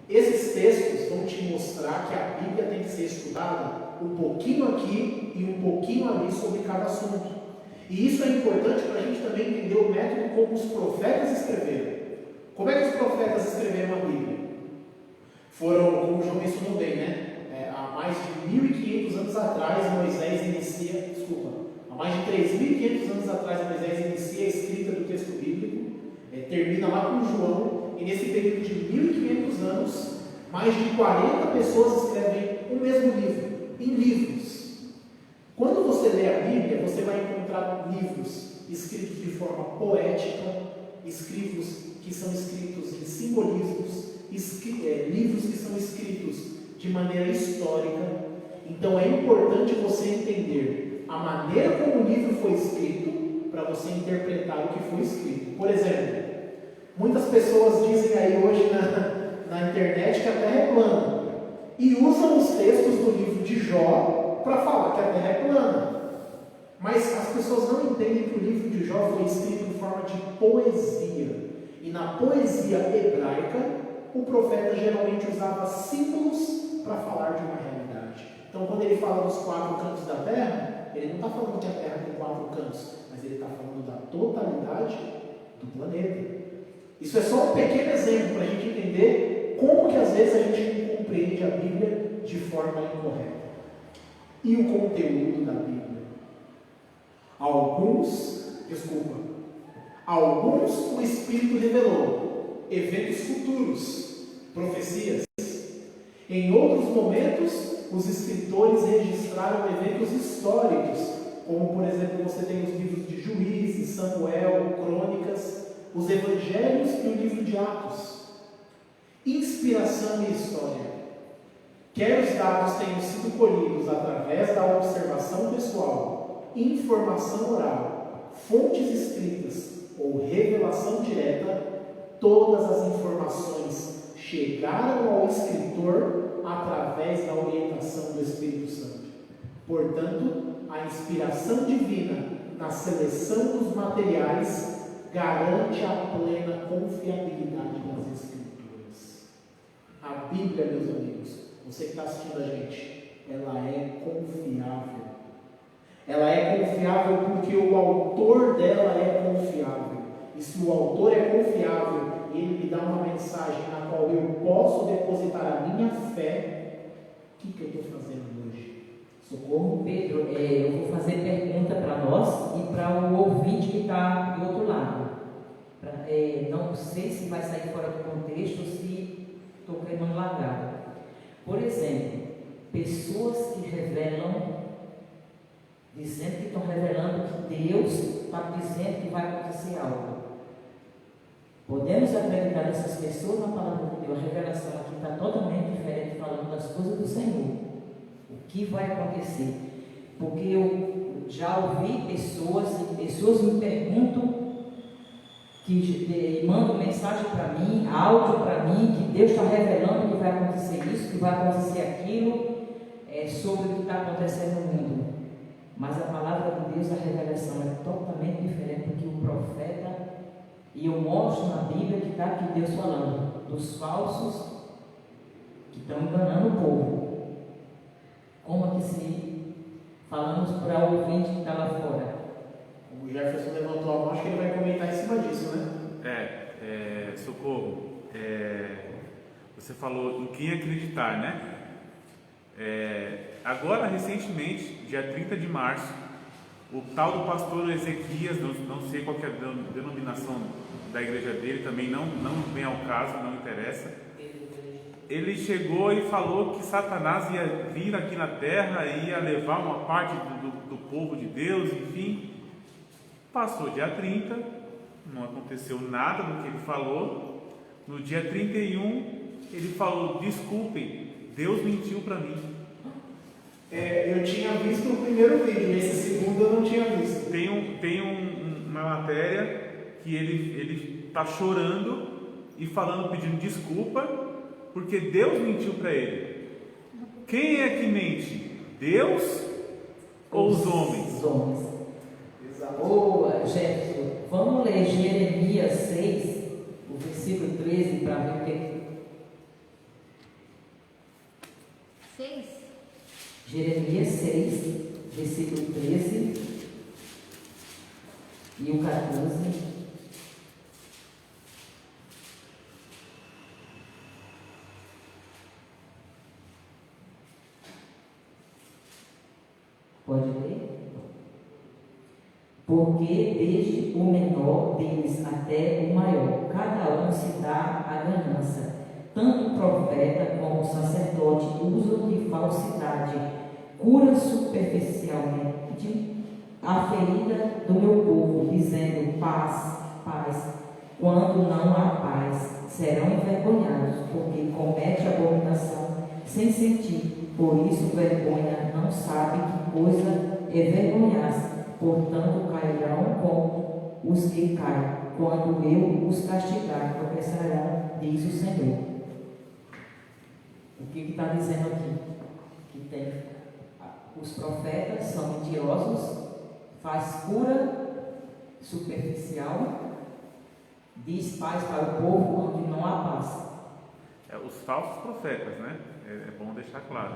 Esses textos vão te mostrar que a Bíblia tem que ser estudada um pouquinho aqui e um pouquinho ali sobre cada assunto. E isso é importante para a gente também entender o método como os profetas escreveram. Como é que os profetas escreveram a Bíblia? Foram, como o João mencionou bem, né? Há mais de 1.500 anos atrás, Moisés inicia, há mais de 3.500 anos atrás, Moisés inicia a escrita do texto bíblico, termina lá com João, e nesse período de 1.500 anos, mais de 40 pessoas escrevem o mesmo livro, em livros. Quando você lê a Bíblia, você vai encontrar livros escritos de forma poética, livros que são escritos em simbolismos, livros que são escritos de maneira histórica. Então é importante você entender a maneira como o livro foi escrito para você interpretar o que foi escrito. Por exemplo, muitas pessoas dizem aí hoje na internet que a Terra é plana e usam os textos do livro de Jó para falar que a Terra é plana. Mas as pessoas não entendem que o livro de Jó foi escrito em forma de poesia. E na poesia hebraica, o profeta geralmente usava símbolos para falar de uma realidade. Então, quando ele fala dos 4 cantos da Terra, ele não está falando que a Terra tem 4 cantos, mas ele está falando da totalidade do planeta. Isso é só um pequeno exemplo para a gente entender como que às vezes a gente compreende a Bíblia de forma incorreta. E o conteúdo da Bíblia? Alguns o Espírito revelou, eventos futuros, profecias. Em outros momentos, os escritores registraram eventos históricos, como por exemplo você tem os livros de Juízes, Samuel, Crônicas, os Evangelhos e o livro de Atos. Inspiração e história. Quer os dados tenham sido colhidos através da observação pessoal, informação oral, fontes escritas ou revelação direta, todas as informações chegaram ao escritor através da orientação do Espírito Santo. Portanto, a inspiração divina na seleção dos materiais garante a plena confiabilidade das Escrituras. A Bíblia, meus amigos, você que está assistindo a gente, ela é confiável. Ela é confiável porque o autor dela é confiável. E se o autor é confiável e ele me dá uma mensagem na qual eu posso depositar a minha fé, o que eu estou fazendo hoje? Socorro, Pedro, eu vou fazer pergunta para nós e para o ouvinte que está do outro lado. Não sei se vai sair fora do contexto ou se estou querendo largar. Por exemplo, pessoas que revelam, dizendo que estão revelando que Deus está dizendo que vai acontecer algo. Podemos acreditar nessas pessoas na palavra de Deus? A revelação aqui está totalmente diferente, falando das coisas do Senhor. O que vai acontecer? Porque eu já ouvi pessoas, e pessoas me perguntam, que mandam mensagem para mim, áudio para mim, que Deus está revelando que vai acontecer isso, que vai acontecer aquilo, sobre o que está acontecendo no mundo. Mas a palavra de Deus, a revelação é totalmente diferente do que o profeta, e eu mostro na Bíblia que está aqui Deus falando dos falsos que estão enganando o povo. Como é que se falamos para o ouvinte que está lá fora? O Jefferson levantou a mão, acho que ele vai comentar em cima disso, né? Socorro, você falou em quem acreditar, né? Agora, recentemente, dia 30 de março, o tal do pastor Ezequias, não sei qual que é a denominação da igreja dele, também não vem ao caso, não interessa. Ele chegou e falou que Satanás ia vir aqui na terra e ia levar uma parte do povo de Deus, enfim. Passou dia 30, não aconteceu nada do que ele falou. No dia 31, ele falou: desculpem, Deus mentiu para mim. Eu tinha visto o primeiro vídeo, esse segundo eu não tinha visto. Tem uma matéria que ele está chorando e falando, pedindo desculpa, porque Deus mentiu para ele. Quem é que mente? Deus ou os homens? Os homens. Exato. Jefferson, vamos ler Jeremias 6, o versículo 13, para ver o que. 6. Jeremias 6, versículo 13 e o 14. Pode ler? Porque desde o menor deles até o maior, cada um se dá a ganância. Tanto o profeta como o sacerdote usam de falsidade, cura superficialmente a ferida do meu povo, dizendo paz, paz, quando não há paz. Serão envergonhados, porque comete abominação sem sentido. Por isso, vergonha não sabe que coisa é vergonhar-se. Portanto, cairão como os que caem. Quando eu os castigar, tropeçarão, diz o Senhor. O que está dizendo aqui? Que os profetas são mentirosos, faz cura superficial, diz paz para o povo onde não há paz. Os falsos profetas, né? É bom deixar claro.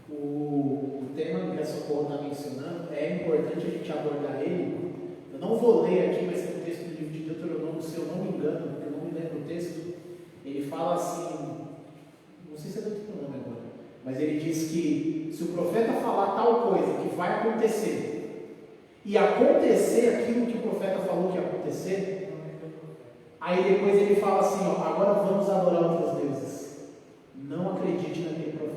O tema que a Socorro está mencionando, é importante a gente abordar ele. Eu não vou ler aqui, mas tem um texto do livro de Deuteronômio, se eu não me engano, porque eu não me lembro o texto. Ele fala assim, não sei se é Deuteronômio agora, mas ele diz que se o profeta falar tal coisa que vai acontecer, e acontecer aquilo que o profeta falou que ia acontecer, aí depois ele fala assim, agora vamos adorar outros deuses. Não acredite naquele profeta.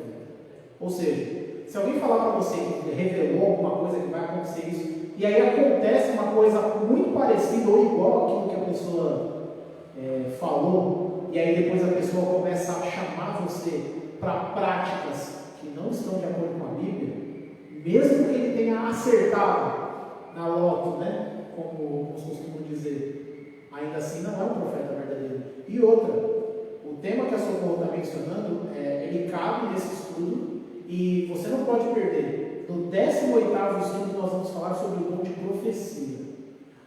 Ou seja, se alguém falar para você que revelou alguma coisa que vai acontecer isso, e aí acontece uma coisa muito parecida ou igual àquilo que a pessoa falou, e aí depois a pessoa começa a chamar você para práticas que não estão de acordo com a Bíblia, mesmo que ele tenha acertado na loto, né? como costumam dizer, ainda assim não é um profeta verdadeiro. E outra, o tema que a Socorro está mencionando, ele cabe nesse estudo e você não pode perder. No 18º estudo nós vamos falar sobre o dom de profecia.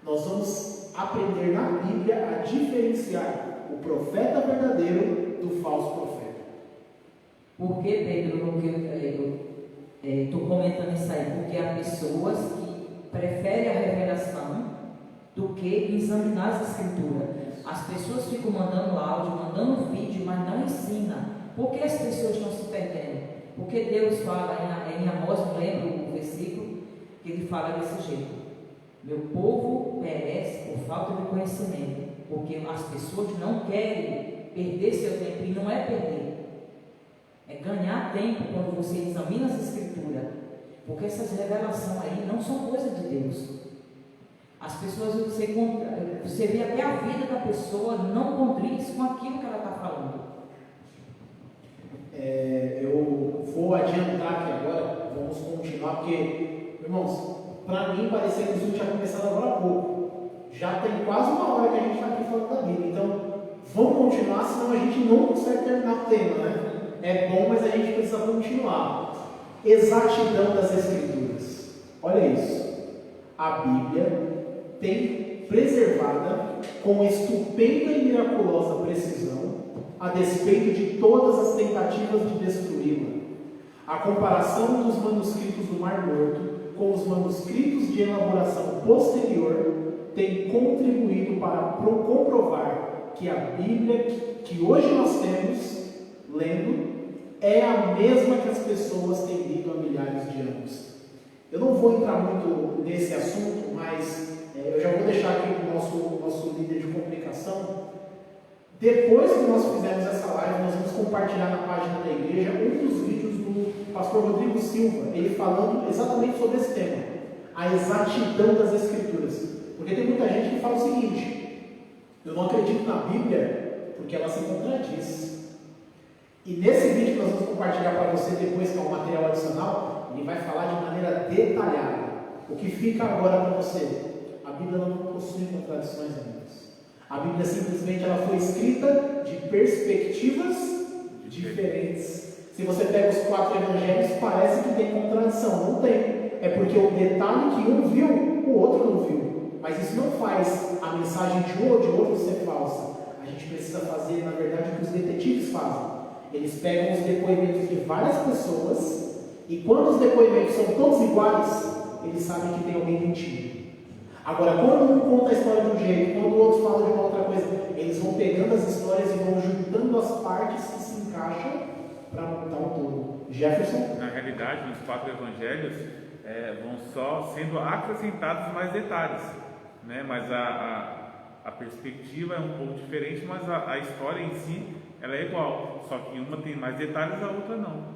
Nós vamos aprender na Bíblia a diferenciar o profeta verdadeiro do falso profeta. Por que, Pedro, no que eu estou comentando isso aí? Porque há pessoas que preferem a revelação do que examinar as escrituras. As pessoas ficam mandando áudio, mandando vídeo, mas não ensinam. Por que as pessoas estão se perdendo? Porque Deus fala em Amós, não lembro o versículo, que ele fala desse jeito: meu povo perece por falta de conhecimento, porque as pessoas não querem perder seu tempo, e não é perder, é ganhar tempo quando você examina as escrituras, porque essas revelações aí não são coisas de Deus. As pessoas, você vê até a vida da pessoa não condiz com aquilo que ela está falando. Eu vou adiantar aqui agora, vamos continuar, porque, irmãos, para mim parecia que o estudo tinha começado agora há pouco. Já tem quase uma hora que a gente está aqui falando da Bíblia, então vamos continuar, senão a gente não consegue terminar o tema, né? É bom, mas a gente precisa continuar. Exatidão das Escrituras. Olha isso. A Bíblia tem preservada com estupenda e miraculosa precisão, a despeito de todas as tentativas de destruí-la. A comparação dos manuscritos do Mar Morto com os manuscritos de elaboração posterior tem contribuído para comprovar que a Bíblia que hoje nós temos lendo é a mesma que as pessoas têm lido há milhares de anos. Eu não vou entrar muito nesse assunto, mas eu já vou deixar aqui para o nosso líder de comunicação. Depois que nós fizermos essa live, nós vamos compartilhar na página da igreja um dos vídeos do pastor Rodrigo Silva, ele falando exatamente sobre esse tema, a exatidão das Escrituras. Porque tem muita gente que fala o seguinte: eu não acredito na Bíblia porque ela se contradiz. E nesse vídeo que nós vamos compartilhar para você depois, que é um material adicional, ele vai falar de maneira detalhada. O que fica agora para você: a Bíblia não possui contradições, amigos. A Bíblia simplesmente ela foi escrita de perspectivas diferentes. Se você pega os 4 evangelhos, parece que tem contradição. Não tem. É porque o detalhe que um viu, o outro não viu. Mas isso não faz a mensagem de um ou de outro ser falsa. A gente precisa fazer, na verdade, o que os detetives fazem. Eles pegam os depoimentos de várias pessoas e quando os depoimentos são todos iguais, eles sabem que tem alguém mentindo. Agora, quando um conta a história de um jeito, quando o outro fala de uma outra coisa, eles vão pegando as histórias e vão juntando as partes que se encaixam para montar um todo. Jefferson? Na realidade, nos 4 evangelhos vão só sendo acrescentados mais detalhes, né? Mas a perspectiva é um pouco diferente, mas a história em si ela é igual, só que uma tem mais detalhes, a outra não.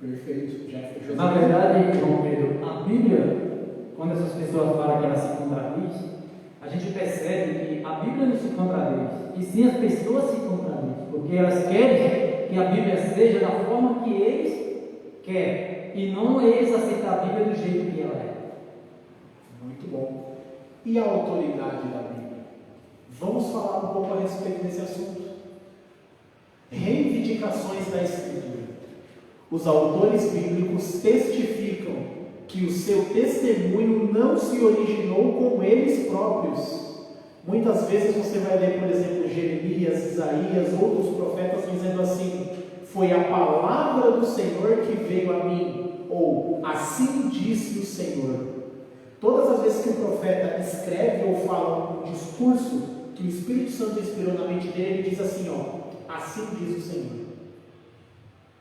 Perfeito. Jefferson. Na verdade, João Pedro, a Bíblia, quando essas pessoas falam que ela se contradiz, a gente percebe que a Bíblia não se contradiz, e sim as pessoas se contradizem, porque elas querem que a Bíblia seja da forma que eles querem, e não eles aceitar a Bíblia do jeito que ela é. Muito bom. E a autoridade da Bíblia? Vamos falar um pouco a respeito desse assunto. Reivindicações da Escritura. Os autores bíblicos testificam que o seu testemunho não se originou com eles próprios. Muitas vezes você vai ler, por exemplo, Jeremias, Isaías, outros profetas dizendo assim: foi a palavra do Senhor que veio a mim, ou assim disse o Senhor. Todas as vezes que o profeta escreve ou fala um discurso que o Espírito Santo inspirou na mente dele, ele diz assim, assim diz o Senhor.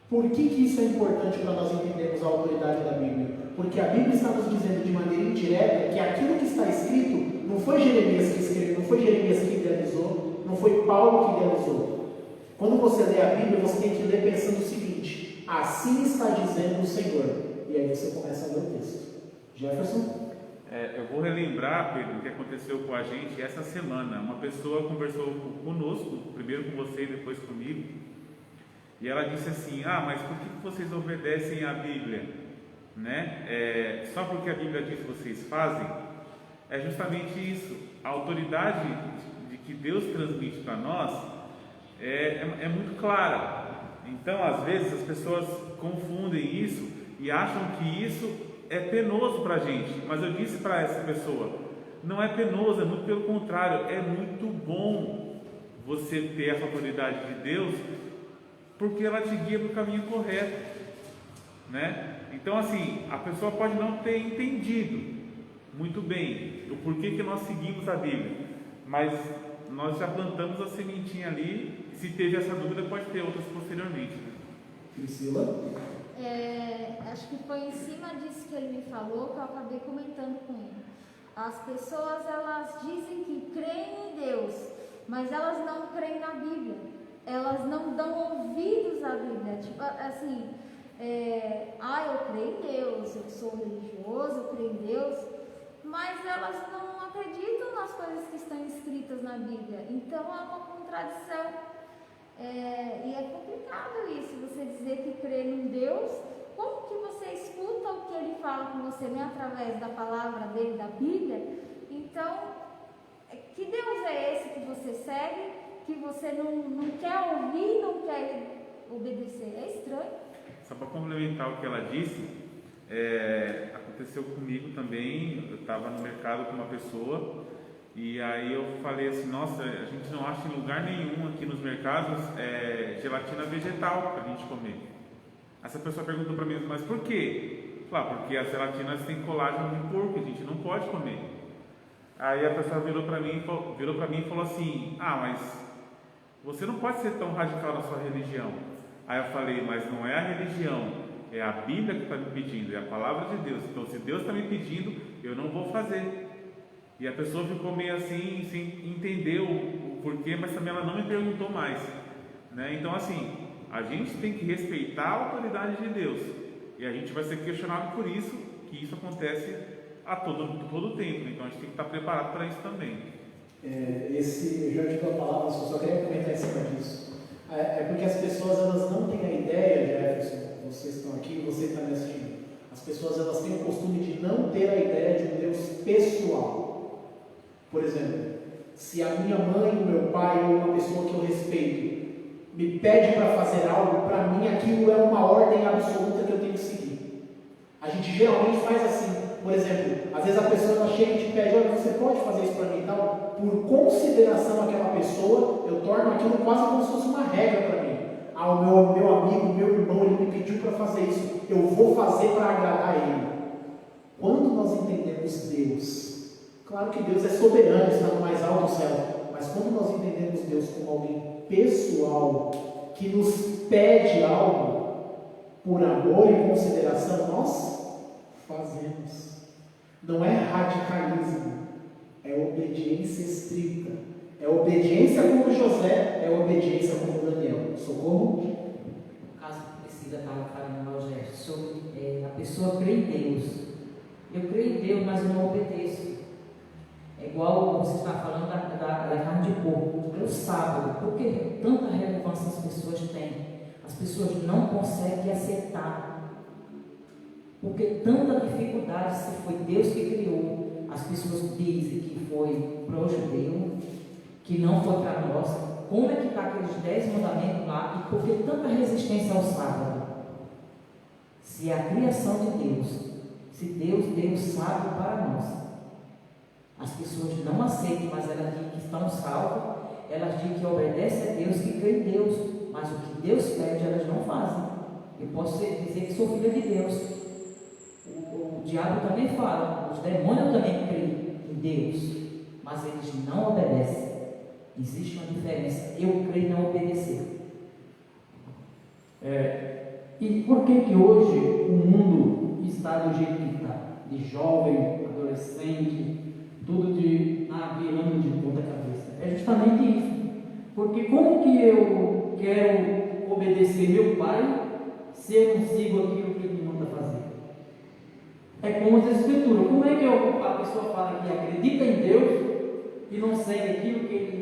Por que isso é importante para nós entendermos a autoridade da Bíblia? Porque a Bíblia está nos dizendo de maneira indireta que aquilo que está escrito não foi Jeremias que escreveu, não foi Jeremias que idealizou, não foi Paulo que idealizou. Quando você lê a Bíblia, você tem que ler pensando o seguinte: assim está dizendo o Senhor. E aí você começa a ler o texto. Jefferson? Eu vou relembrar, Pedro, o que aconteceu com a gente essa semana. Uma pessoa conversou conosco, primeiro com você e depois comigo, e ela disse assim: mas por que vocês obedecem à Bíblia? Né? Só porque a Bíblia diz que vocês fazem? é justamente isso. A autoridade de que Deus transmite para nós é muito clara. Então, às vezes, as pessoas confundem isso e acham que isso é penoso para a gente. Mas eu disse para essa pessoa, não é penoso, é muito pelo contrário, é muito bom você ter essa autoridade de Deus, porque ela te guia para o caminho correto, né? Então, assim, a pessoa pode não ter entendido muito bem o porquê que nós seguimos a Bíblia, mas nós já plantamos a sementinha ali, e se teve essa dúvida, pode ter outras posteriormente, né? Priscila? Acho que foi em cima disso que ele me falou que eu acabei comentando com ele. As pessoas, elas dizem que creem em Deus, mas elas não creem na Bíblia. Elas não dão ouvidos à Bíblia. Tipo assim, eu creio em Deus, eu sou religioso, eu creio em Deus, mas elas não acreditam nas coisas que estão escritas na Bíblia. Então é uma contradição. E é complicado isso, você dizer que crê em Deus. Como que você escuta o que ele fala com você, né? Através da palavra dele, da Bíblia? Então, que Deus é esse que você segue, que você não quer ouvir, não quer obedecer? É estranho. Só para complementar o que ela disse, aconteceu comigo também. Eu estava no mercado com uma pessoa e aí eu falei assim, nossa, a gente não acha em lugar nenhum aqui nos mercados gelatina vegetal para a gente comer. Essa pessoa perguntou para mim, mas por quê? Claro, porque as gelatinas têm colágeno de porco, a gente não pode comer. Aí a pessoa virou para mim e falou assim, mas você não pode ser tão radical na sua religião. Aí eu falei, mas não é a religião, é a Bíblia que está me pedindo, é a palavra de Deus. Então, se Deus está me pedindo, eu não vou fazer. E a pessoa ficou meio assim, sem entender o porquê, mas também ela não me perguntou mais, né? Então, assim, a gente tem que respeitar a autoridade de Deus, e a gente vai ser questionado por isso, que isso acontece a todo tempo. Então, a gente tem que estar preparado para isso também. Eu já te dou a palavra, eu só queria comentar em cima disso. Porque as pessoas, elas não têm a ideia, Jefferson, vocês estão aqui, você que está me assistindo, as pessoas, elas têm o costume de não ter a ideia de um Deus pessoal. Por exemplo, se a minha mãe, o meu pai ou uma pessoa que eu respeito me pede para fazer algo, para mim aquilo é uma ordem absoluta que eu tenho que seguir. A gente geralmente faz assim. Por exemplo, às vezes a pessoa chega e te pede, olha, você pode fazer isso para mim e tal. Por consideração àquela pessoa, eu torno aquilo quase como se fosse uma regra para mim. O meu amigo, meu irmão, ele me pediu para fazer isso, eu vou fazer para agradar ele. Quando nós entendemos Deus, claro que Deus é soberano, está no mais alto do céu, mas quando nós entendemos Deus como alguém pessoal, que nos pede algo, por amor e consideração, nós fazemos. Não é radicalismo, é obediência estrita. É obediência como José, é obediência como Daniel. Socorro? No caso que Priscila estava falando, Rogério, sobre a pessoa crê em Deus. Eu creio em Deus, mas eu não obedeço. É igual você está falando da carne de porco. Eu sábado, por que tanta relevância as pessoas têm? As pessoas não conseguem aceitar. Porque tanta dificuldade, se foi Deus que criou, as pessoas dizem que foi para o judeu, que não foi para nós. Como é que está aqueles 10 mandamentos lá? E por que tanta resistência ao sábado? Se é a criação de Deus, se Deus deu o sábado para nós, as pessoas não aceitam, mas elas dizem que estão salvas, elas dizem que obedecem a Deus, que creem em Deus, mas o que Deus pede, elas não fazem. Eu posso dizer que sou filha de Deus. O diabo também fala, os demônios também creem em Deus, mas eles não obedecem. Existe uma diferença. Eu creio em não obedecer. E por que hoje o mundo está do jeito que está? De jovem, adolescente, tudo virando de ponta cabeça. É justamente isso. Porque como que eu quero obedecer meu pai se eu não sigo aquilo que ele me manda fazer? É como as escrituras. Como é que a pessoa fala que acredita em Deus e não segue aquilo que ele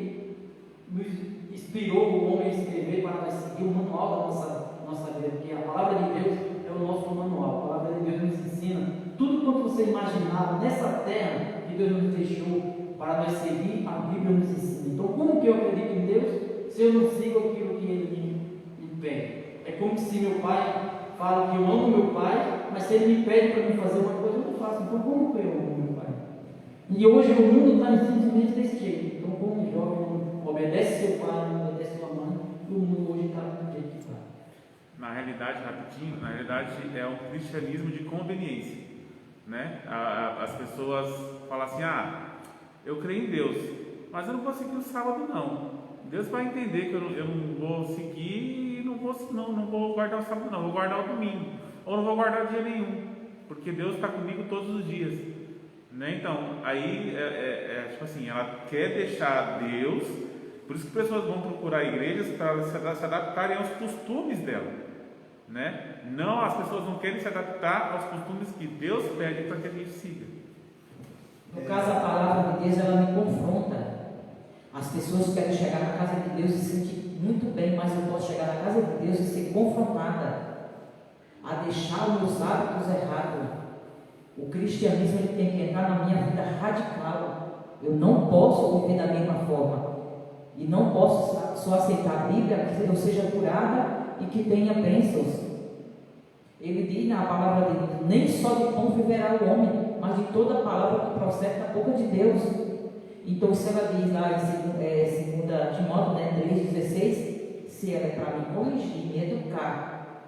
inspirou o homem a escrever para nós seguir o manual da nossa vida? Porque a palavra de Deus é o nosso manual. A palavra de Deus nos ensina tudo quanto você imaginava nessa terra que Deus nos deixou para nós seguir, a Bíblia nos ensina. Então, como que eu acredito em Deus se eu não sigo aquilo que Ele me pede? É como se meu pai fala que eu amo meu pai, mas se ele me pede para me fazer uma coisa, eu não faço. Então, como que eu amo meu pai? E hoje o mundo está simplesmente desse jeito. Então, como o jovem obedece seu pai, não obedece sua mãe, o mundo hoje está do jeito que está. Na realidade, rapidinho, na realidade é um cristianismo de conveniência, né? As pessoas falam assim, eu creio em Deus, mas eu não vou seguir o sábado não. Deus vai entender que eu não vou seguir e não vou guardar o sábado não, vou guardar o domingo, ou não vou guardar dia nenhum, porque Deus está comigo todos os dias, né? Então, aí tipo assim, ela quer deixar Deus, por isso que pessoas vão procurar igrejas para se adaptarem aos costumes dela, né? Não, as pessoas não querem se adaptar aos costumes que Deus pede para que a gente siga. No caso, a palavra de Deus, ela me confronta. As pessoas querem chegar na casa de Deus e se sentir muito bem, mas eu posso chegar na casa de Deus e ser confrontada a deixar os meus hábitos errados. O cristianismo ele tem que entrar na minha vida radical. Eu não posso viver da mesma forma. E não posso só aceitar a Bíblia que eu seja curada e que tenha bênçãos. Ele diz na palavra dele: nem só de pão viverá o homem, mas de toda palavra que procede da boca de Deus. Então, se ela diz lá em 2 Timóteo 3,16, se ela é para me corrigir, me educar,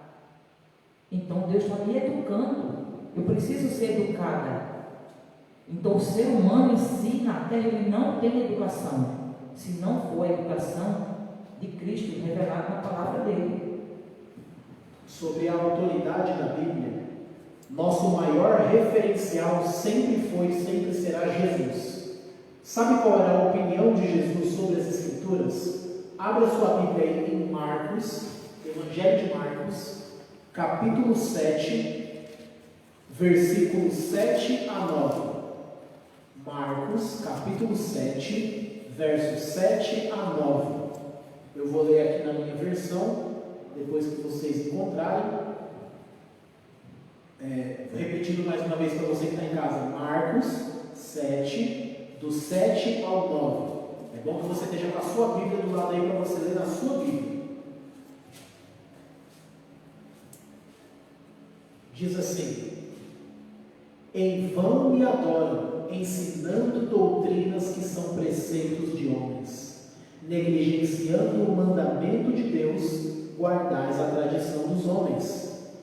então Deus está me educando. Eu preciso ser educada. Então, o ser humano em si, na terra, ele não tem educação, se não for a educação de Cristo revelada na palavra dele. Sobre a autoridade da Bíblia, nosso maior referencial sempre foi e sempre será Jesus. Sabe qual era a opinião de Jesus sobre as Escrituras? Abra sua Bíblia aí em Marcos, Evangelho de Marcos, capítulo 7, versículos 7 a 9. Marcos, capítulo 7, versos 7 a 9. Eu vou ler aqui na minha versão, depois que vocês encontrarem. Repetindo mais uma vez para você que está em casa. Marcos 7, do 7 ao 9. É bom que você esteja com a sua Bíblia do lado aí para você ler na sua Bíblia. Diz assim: em vão me adoram, ensinando doutrinas que são preceitos de homens, negligenciando o mandamento de Deus, guardais a tradição dos homens.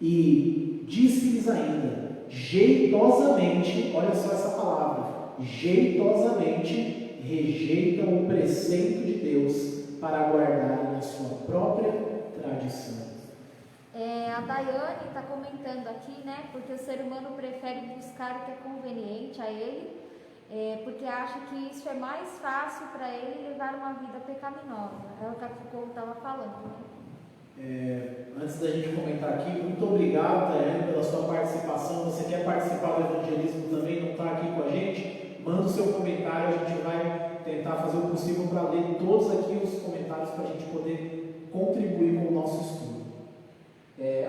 E disse-lhes ainda, jeitosamente, olha só essa palavra, jeitosamente rejeitam o preceito de Deus para guardarem a sua própria tradição. A Daiane está comentando aqui, né? Porque o ser humano prefere buscar o que é conveniente a ele, porque acha que isso é mais fácil para ele levar uma vida pecaminosa. É o que a Foucault estava falando, né? Antes da gente comentar aqui, muito obrigado, Daiane, pela sua participação. Você quer participar do evangelismo também, não está aqui com a gente? Manda o seu comentário, a gente vai tentar fazer o possível para ler todos aqui os comentários para a gente poder contribuir com o nosso estudo.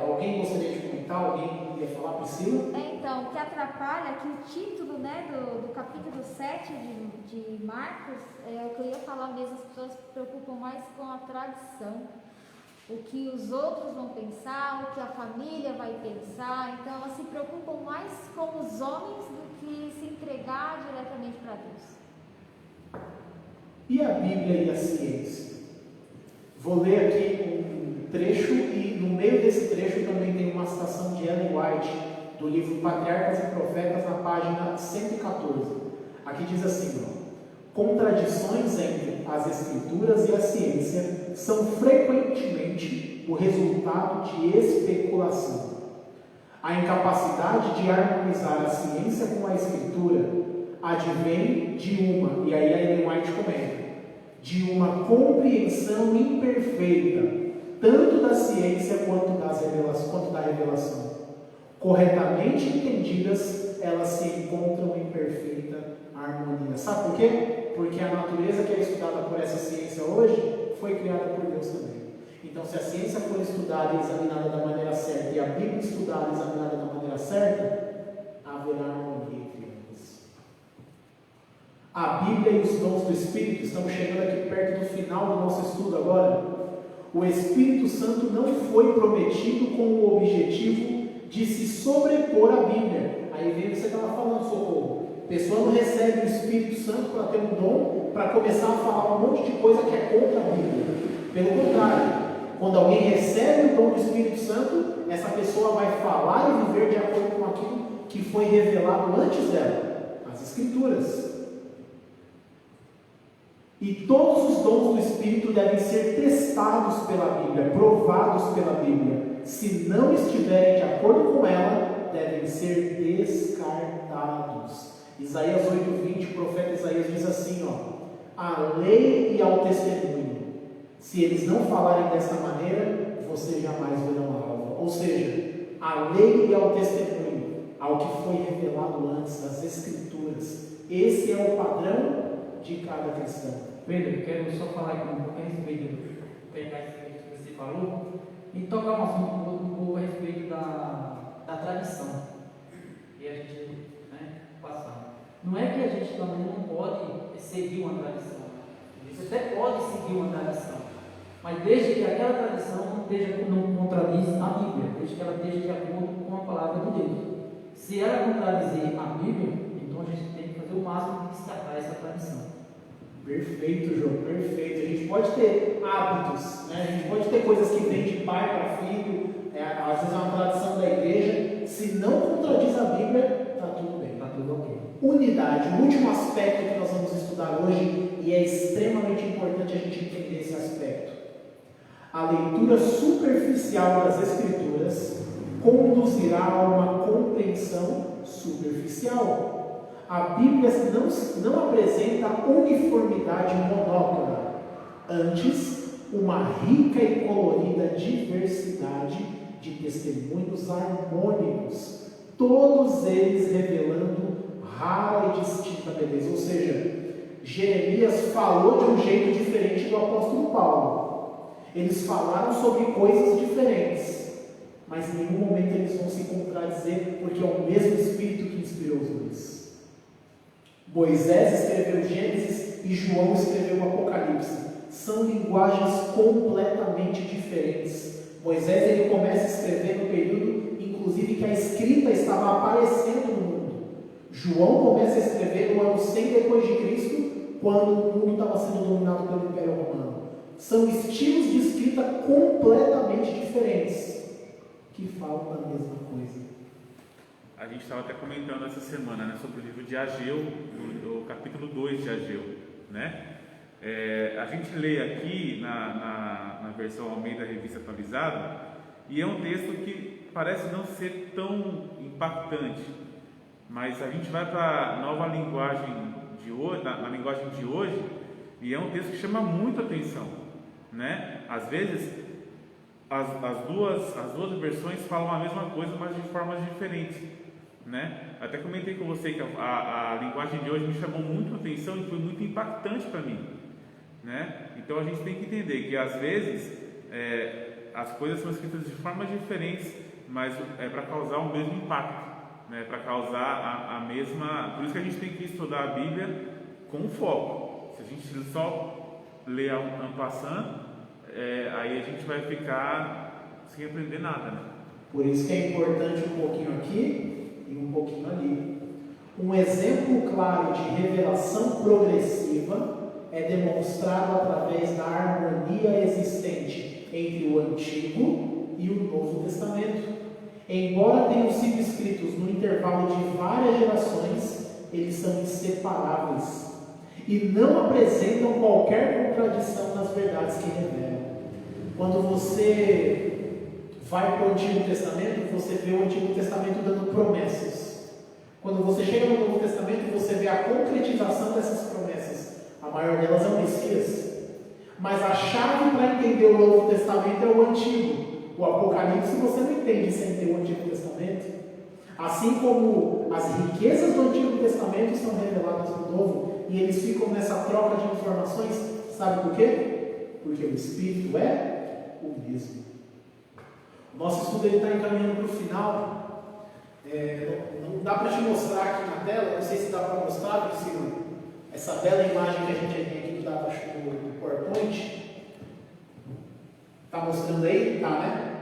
Alguém gostaria de comentar? Alguém ia falar, Priscila? Então, o que atrapalha aqui o título, né, do capítulo 7 de Marcos, o que eu ia falar mesmo, as pessoas se preocupam mais com a tradição, o que os outros vão pensar, o que a família vai pensar. Então elas se preocupam mais com os homens do que se entregar diretamente para Deus. E a Bíblia e a ciência? Vou ler aqui um trecho e no meio desse trecho também tem uma citação de Ellen White do livro Patriarcas e Profetas na página 114. Aqui diz assim: contradições entre as escrituras e a ciência são frequentemente o resultado de especulação. A incapacidade de harmonizar a ciência com a escritura advém de uma, e aí a Ellen White comenta, de uma compreensão imperfeita, tanto da ciência quanto da revelação. Corretamente entendidas, elas se encontram em perfeita harmonia. Sabe por quê? Porque a natureza que é estudada por essa ciência hoje foi criada por Deus também. Então, se a ciência for estudada e examinada da maneira certa e a Bíblia estudada e examinada da maneira certa, haverá harmonia entre elas. A Bíblia e os dons do Espírito, estamos chegando aqui perto do final do nosso estudo agora. O Espírito Santo não foi prometido com o objetivo de se sobrepor à Bíblia. Aí vem o que você estava falando, Socorro. A pessoa não recebe o Espírito Santo para ter um dom, para começar a falar um monte de coisa que é contra a Bíblia. Pelo contrário, quando alguém recebe o dom do Espírito Santo, essa pessoa vai falar e viver de acordo com aquilo que foi revelado antes dela, as Escrituras. E todos os dons do Espírito devem ser testados pela Bíblia, provados pela Bíblia. Se não estiverem de acordo com ela, devem ser descartados. Isaías 8:20, o profeta Isaías diz assim, a lei e ao testemunho. Se eles não falarem dessa maneira, vocês jamais verão a alva. Ou seja, a lei e ao testemunho, ao que foi revelado antes das Escrituras. Esse é o padrão de cada cristão. Pedro, eu quero só falar aqui um pouco a respeito, pegar esse que você falou, e tocar um assunto um pouco a respeito da tradição. E a gente passar. Não é que a gente também não pode seguir uma tradição. Você até pode seguir uma tradição, mas desde que aquela tradição não contradiz a Bíblia, desde que ela esteja de acordo com a palavra de Deus. Se ela contradizer a Bíblia, então a gente tem que fazer o máximo para descartar essa tradição. Perfeito, João, perfeito. A gente pode ter hábitos, né? A gente pode ter coisas que vêm de pai para filho, às vezes é uma tradição da igreja. Se não contradiz a Bíblia, está tudo bem. Está tudo ok. Unidade, o último aspecto que nós vamos estudar hoje, e é extremamente importante a gente entender esse aspecto. A leitura superficial das Escrituras conduzirá a uma compreensão superficial. A Bíblia não apresenta uniformidade monótona, antes, uma rica e colorida diversidade de testemunhos harmônicos, todos eles revelando rara e distinta beleza. Ou seja, Jeremias falou de um jeito diferente do apóstolo Paulo. Eles falaram sobre coisas diferentes, mas em nenhum momento eles vão se contradizer, porque é o mesmo Espírito que inspirou os dois. Moisés escreveu Gênesis e João escreveu o Apocalipse. São linguagens completamente diferentes. Moisés ele começa a escrever no período, inclusive, que a escrita estava aparecendo no mundo. João começa a escrever no ano 100 depois de Cristo, quando o mundo estava sendo dominado pelo Império Romano. São estilos de escrita completamente diferentes, que falam da mesma coisa. A gente estava até comentando essa semana, sobre o livro de Ageu, o capítulo 2 de Ageu, a gente lê aqui na versão Almeida Revista Atualizada, e é um texto que parece não ser tão impactante, mas a gente vai para a nova linguagem de hoje, na linguagem de hoje, e é um texto que chama muito atenção, Às vezes as duas versões falam a mesma coisa, mas de formas diferentes. Até comentei com você que a linguagem de hoje me chamou muito a atenção e foi muito impactante para mim, Então a gente tem que entender que às vezes as coisas são escritas de formas diferentes, mas é para causar o mesmo impacto, para causar a mesma. Por isso que a gente tem que estudar a Bíblia com foco. Se a gente só ler en passant, aí a gente vai ficar sem aprender nada, Por isso que é importante um pouquinho aqui e um pouquinho ali. Um exemplo claro de revelação progressiva é demonstrado através da harmonia existente entre o Antigo e o Novo Testamento. Embora tenham sido escritos no intervalo de várias gerações, eles são inseparáveis e não apresentam qualquer contradição nas verdades que revelam. Quando você vai para o Antigo Testamento, você vê o Antigo Testamento dando promessas. Quando você chega no Novo Testamento, você vê a concretização dessas promessas. A maior delas é o Messias. Mas a chave para entender o Novo Testamento é o Antigo. O Apocalipse você não entende sem ter o Antigo Testamento. Assim como as riquezas do Antigo Testamento são reveladas no Novo, e eles ficam nessa troca de informações, sabe por quê? Porque o Espírito é o mesmo. O nosso estudo está encaminhando para o final. Não dá para te mostrar aqui na tela, não sei se dá para mostrar, Priscila, essa bela imagem que a gente tem aqui do PowerPoint. Está mostrando aí? Tá, né?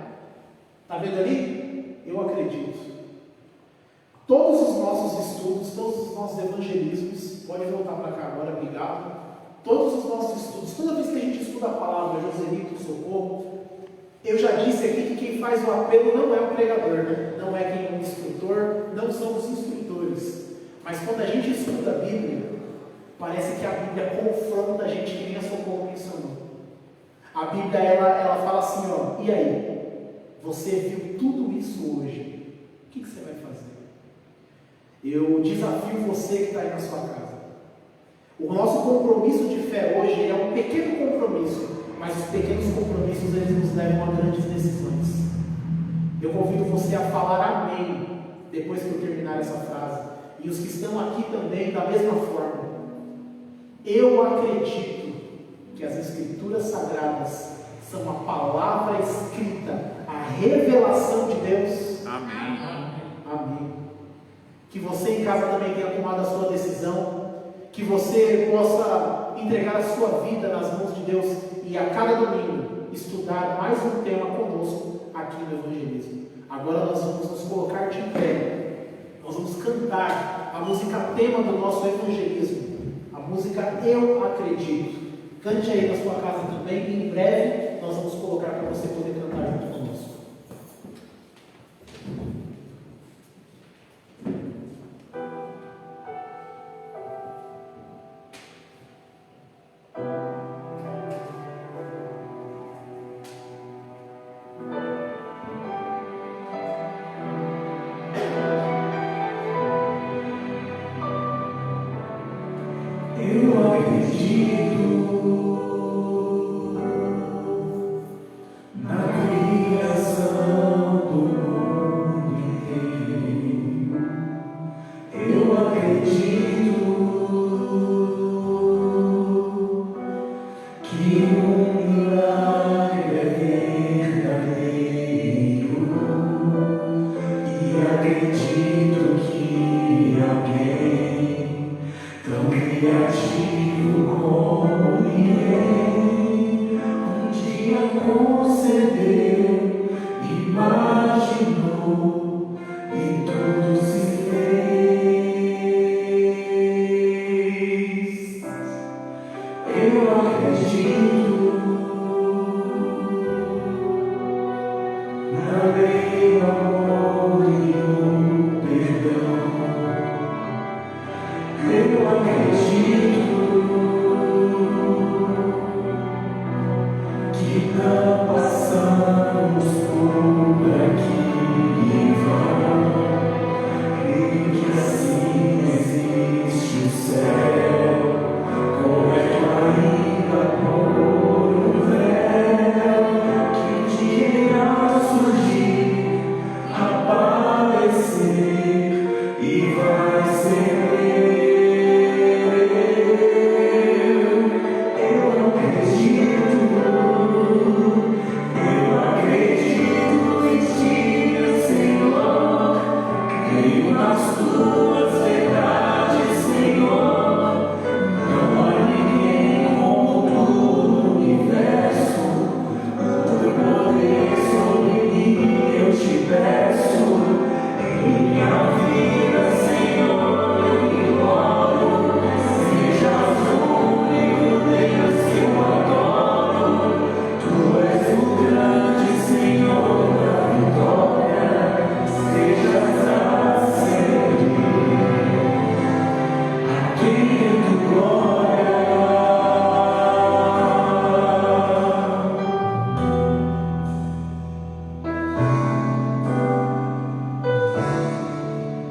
Está vendo ali? Eu acredito. Todos os nossos estudos, todos os nossos evangelismos, pode voltar para cá agora, obrigado. Todos os nossos estudos, toda vez que a gente estuda a palavra, Joselito, Socorro, eu já disse aqui que quem faz o apelo não é o pregador, né? Não é quem é o instrutor, não são os instrutores. Mas quando a gente estuda a Bíblia, parece que a Bíblia confronta a gente que nem a Socorro mencionou. A Bíblia, ela fala assim, ó, e aí? Você viu tudo isso hoje? O que você vai fazer? Eu desafio você que está aí na sua casa. O nosso compromisso de fé hoje é um pequeno compromisso, mas os pequenos compromissos eles nos levam a grandes decisões. Eu convido você a falar amém depois que eu terminar essa frase. E os que estão aqui também, da mesma forma. Eu acredito que as Escrituras Sagradas são a palavra escrita, a revelação de Deus. Amém. Amém. Que você em casa também tenha tomado a sua decisão, que você possa entregar a sua vida nas mãos de Deus e a cada domingo estudar mais um tema conosco aqui no Evangelismo. Agora nós vamos nos colocar de pé, nós vamos cantar a música tema do nosso evangelismo, a música Eu Acredito. Cante aí na sua casa também e em breve nós vamos colocar para você poder cantar junto conosco. Eu acredito na criação do mundo inteiro. Eu acredito que um milagre é verdadeiro. E acredito que alguém tão criativo como ninguém um dia concebeu, imaginou e tudo se fez. Eu acredito na lei, no amor e no perdão. Eu acredito que não passamos por aqui em vão, e que assim existe o céu, coberto ainda por um véu, que um dia irá surgir, aparecer e vai ser.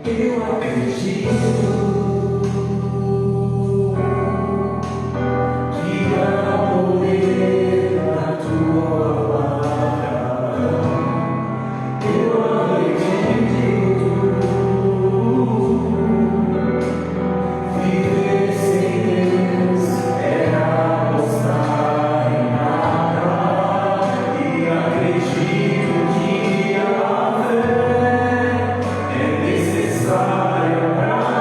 Eu acredito que há poder na tua palavra. Eu acredito viver sem Deus é apostar em nada. E acredito que a fé é necessária para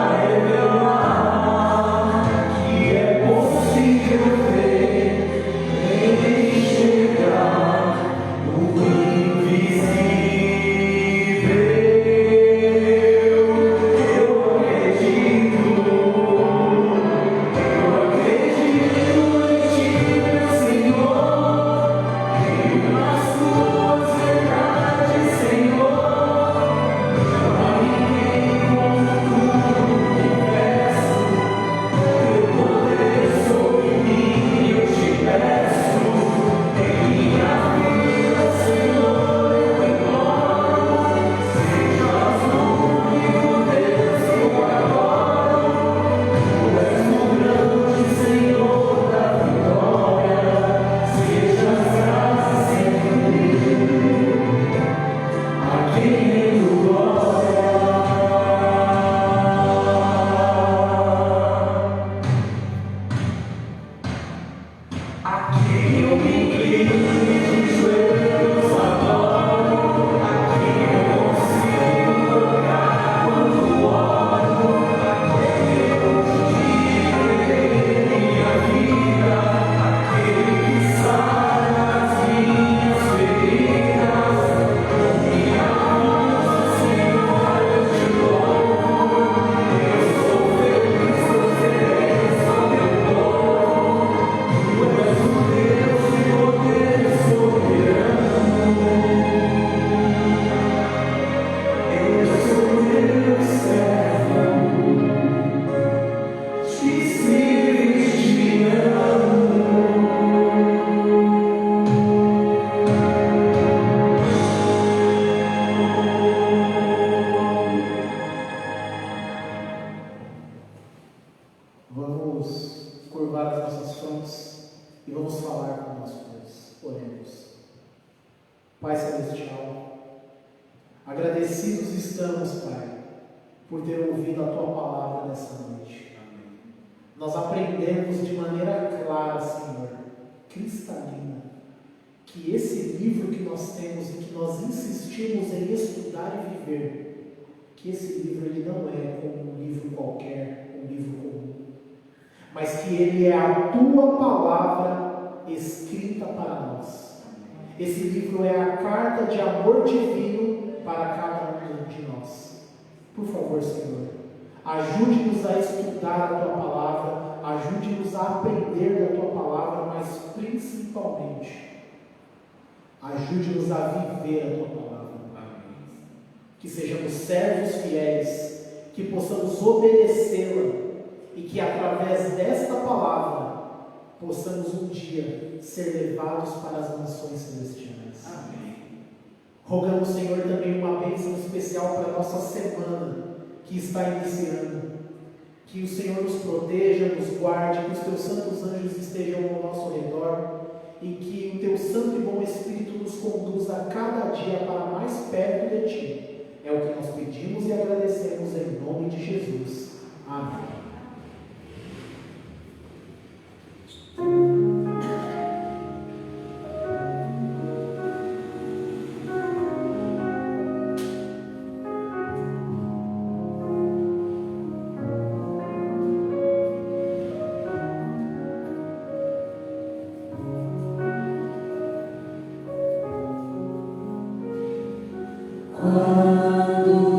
Agradecidos estamos, Pai, por ter ouvido a Tua palavra nessa noite. Nós aprendemos de maneira clara, Senhor, cristalina, que esse livro que nós temos e que nós insistimos em estudar e viver, que esse livro ele não é como um livro qualquer, um livro comum, mas que ele é a Tua palavra escrita para nós. Esse livro é a carta de amor divino para cada um de nós. Por favor, Senhor, ajude-nos a estudar a Tua palavra, ajude-nos a aprender da Tua palavra, mas principalmente, ajude-nos a viver a Tua palavra. Que sejamos servos fiéis, que possamos obedecê-la e que através desta palavra possamos um dia ser levados para as mansões celestiais. Amém. Rogamos, Senhor, também uma bênção especial para a nossa semana que está iniciando. Que o Senhor nos proteja, nos guarde, que os Teus santos anjos estejam ao nosso redor e que o Teu santo e bom Espírito nos conduza a cada dia para mais perto de Ti. É o que nós pedimos e agradecemos em nome de Jesus. Amém. Quando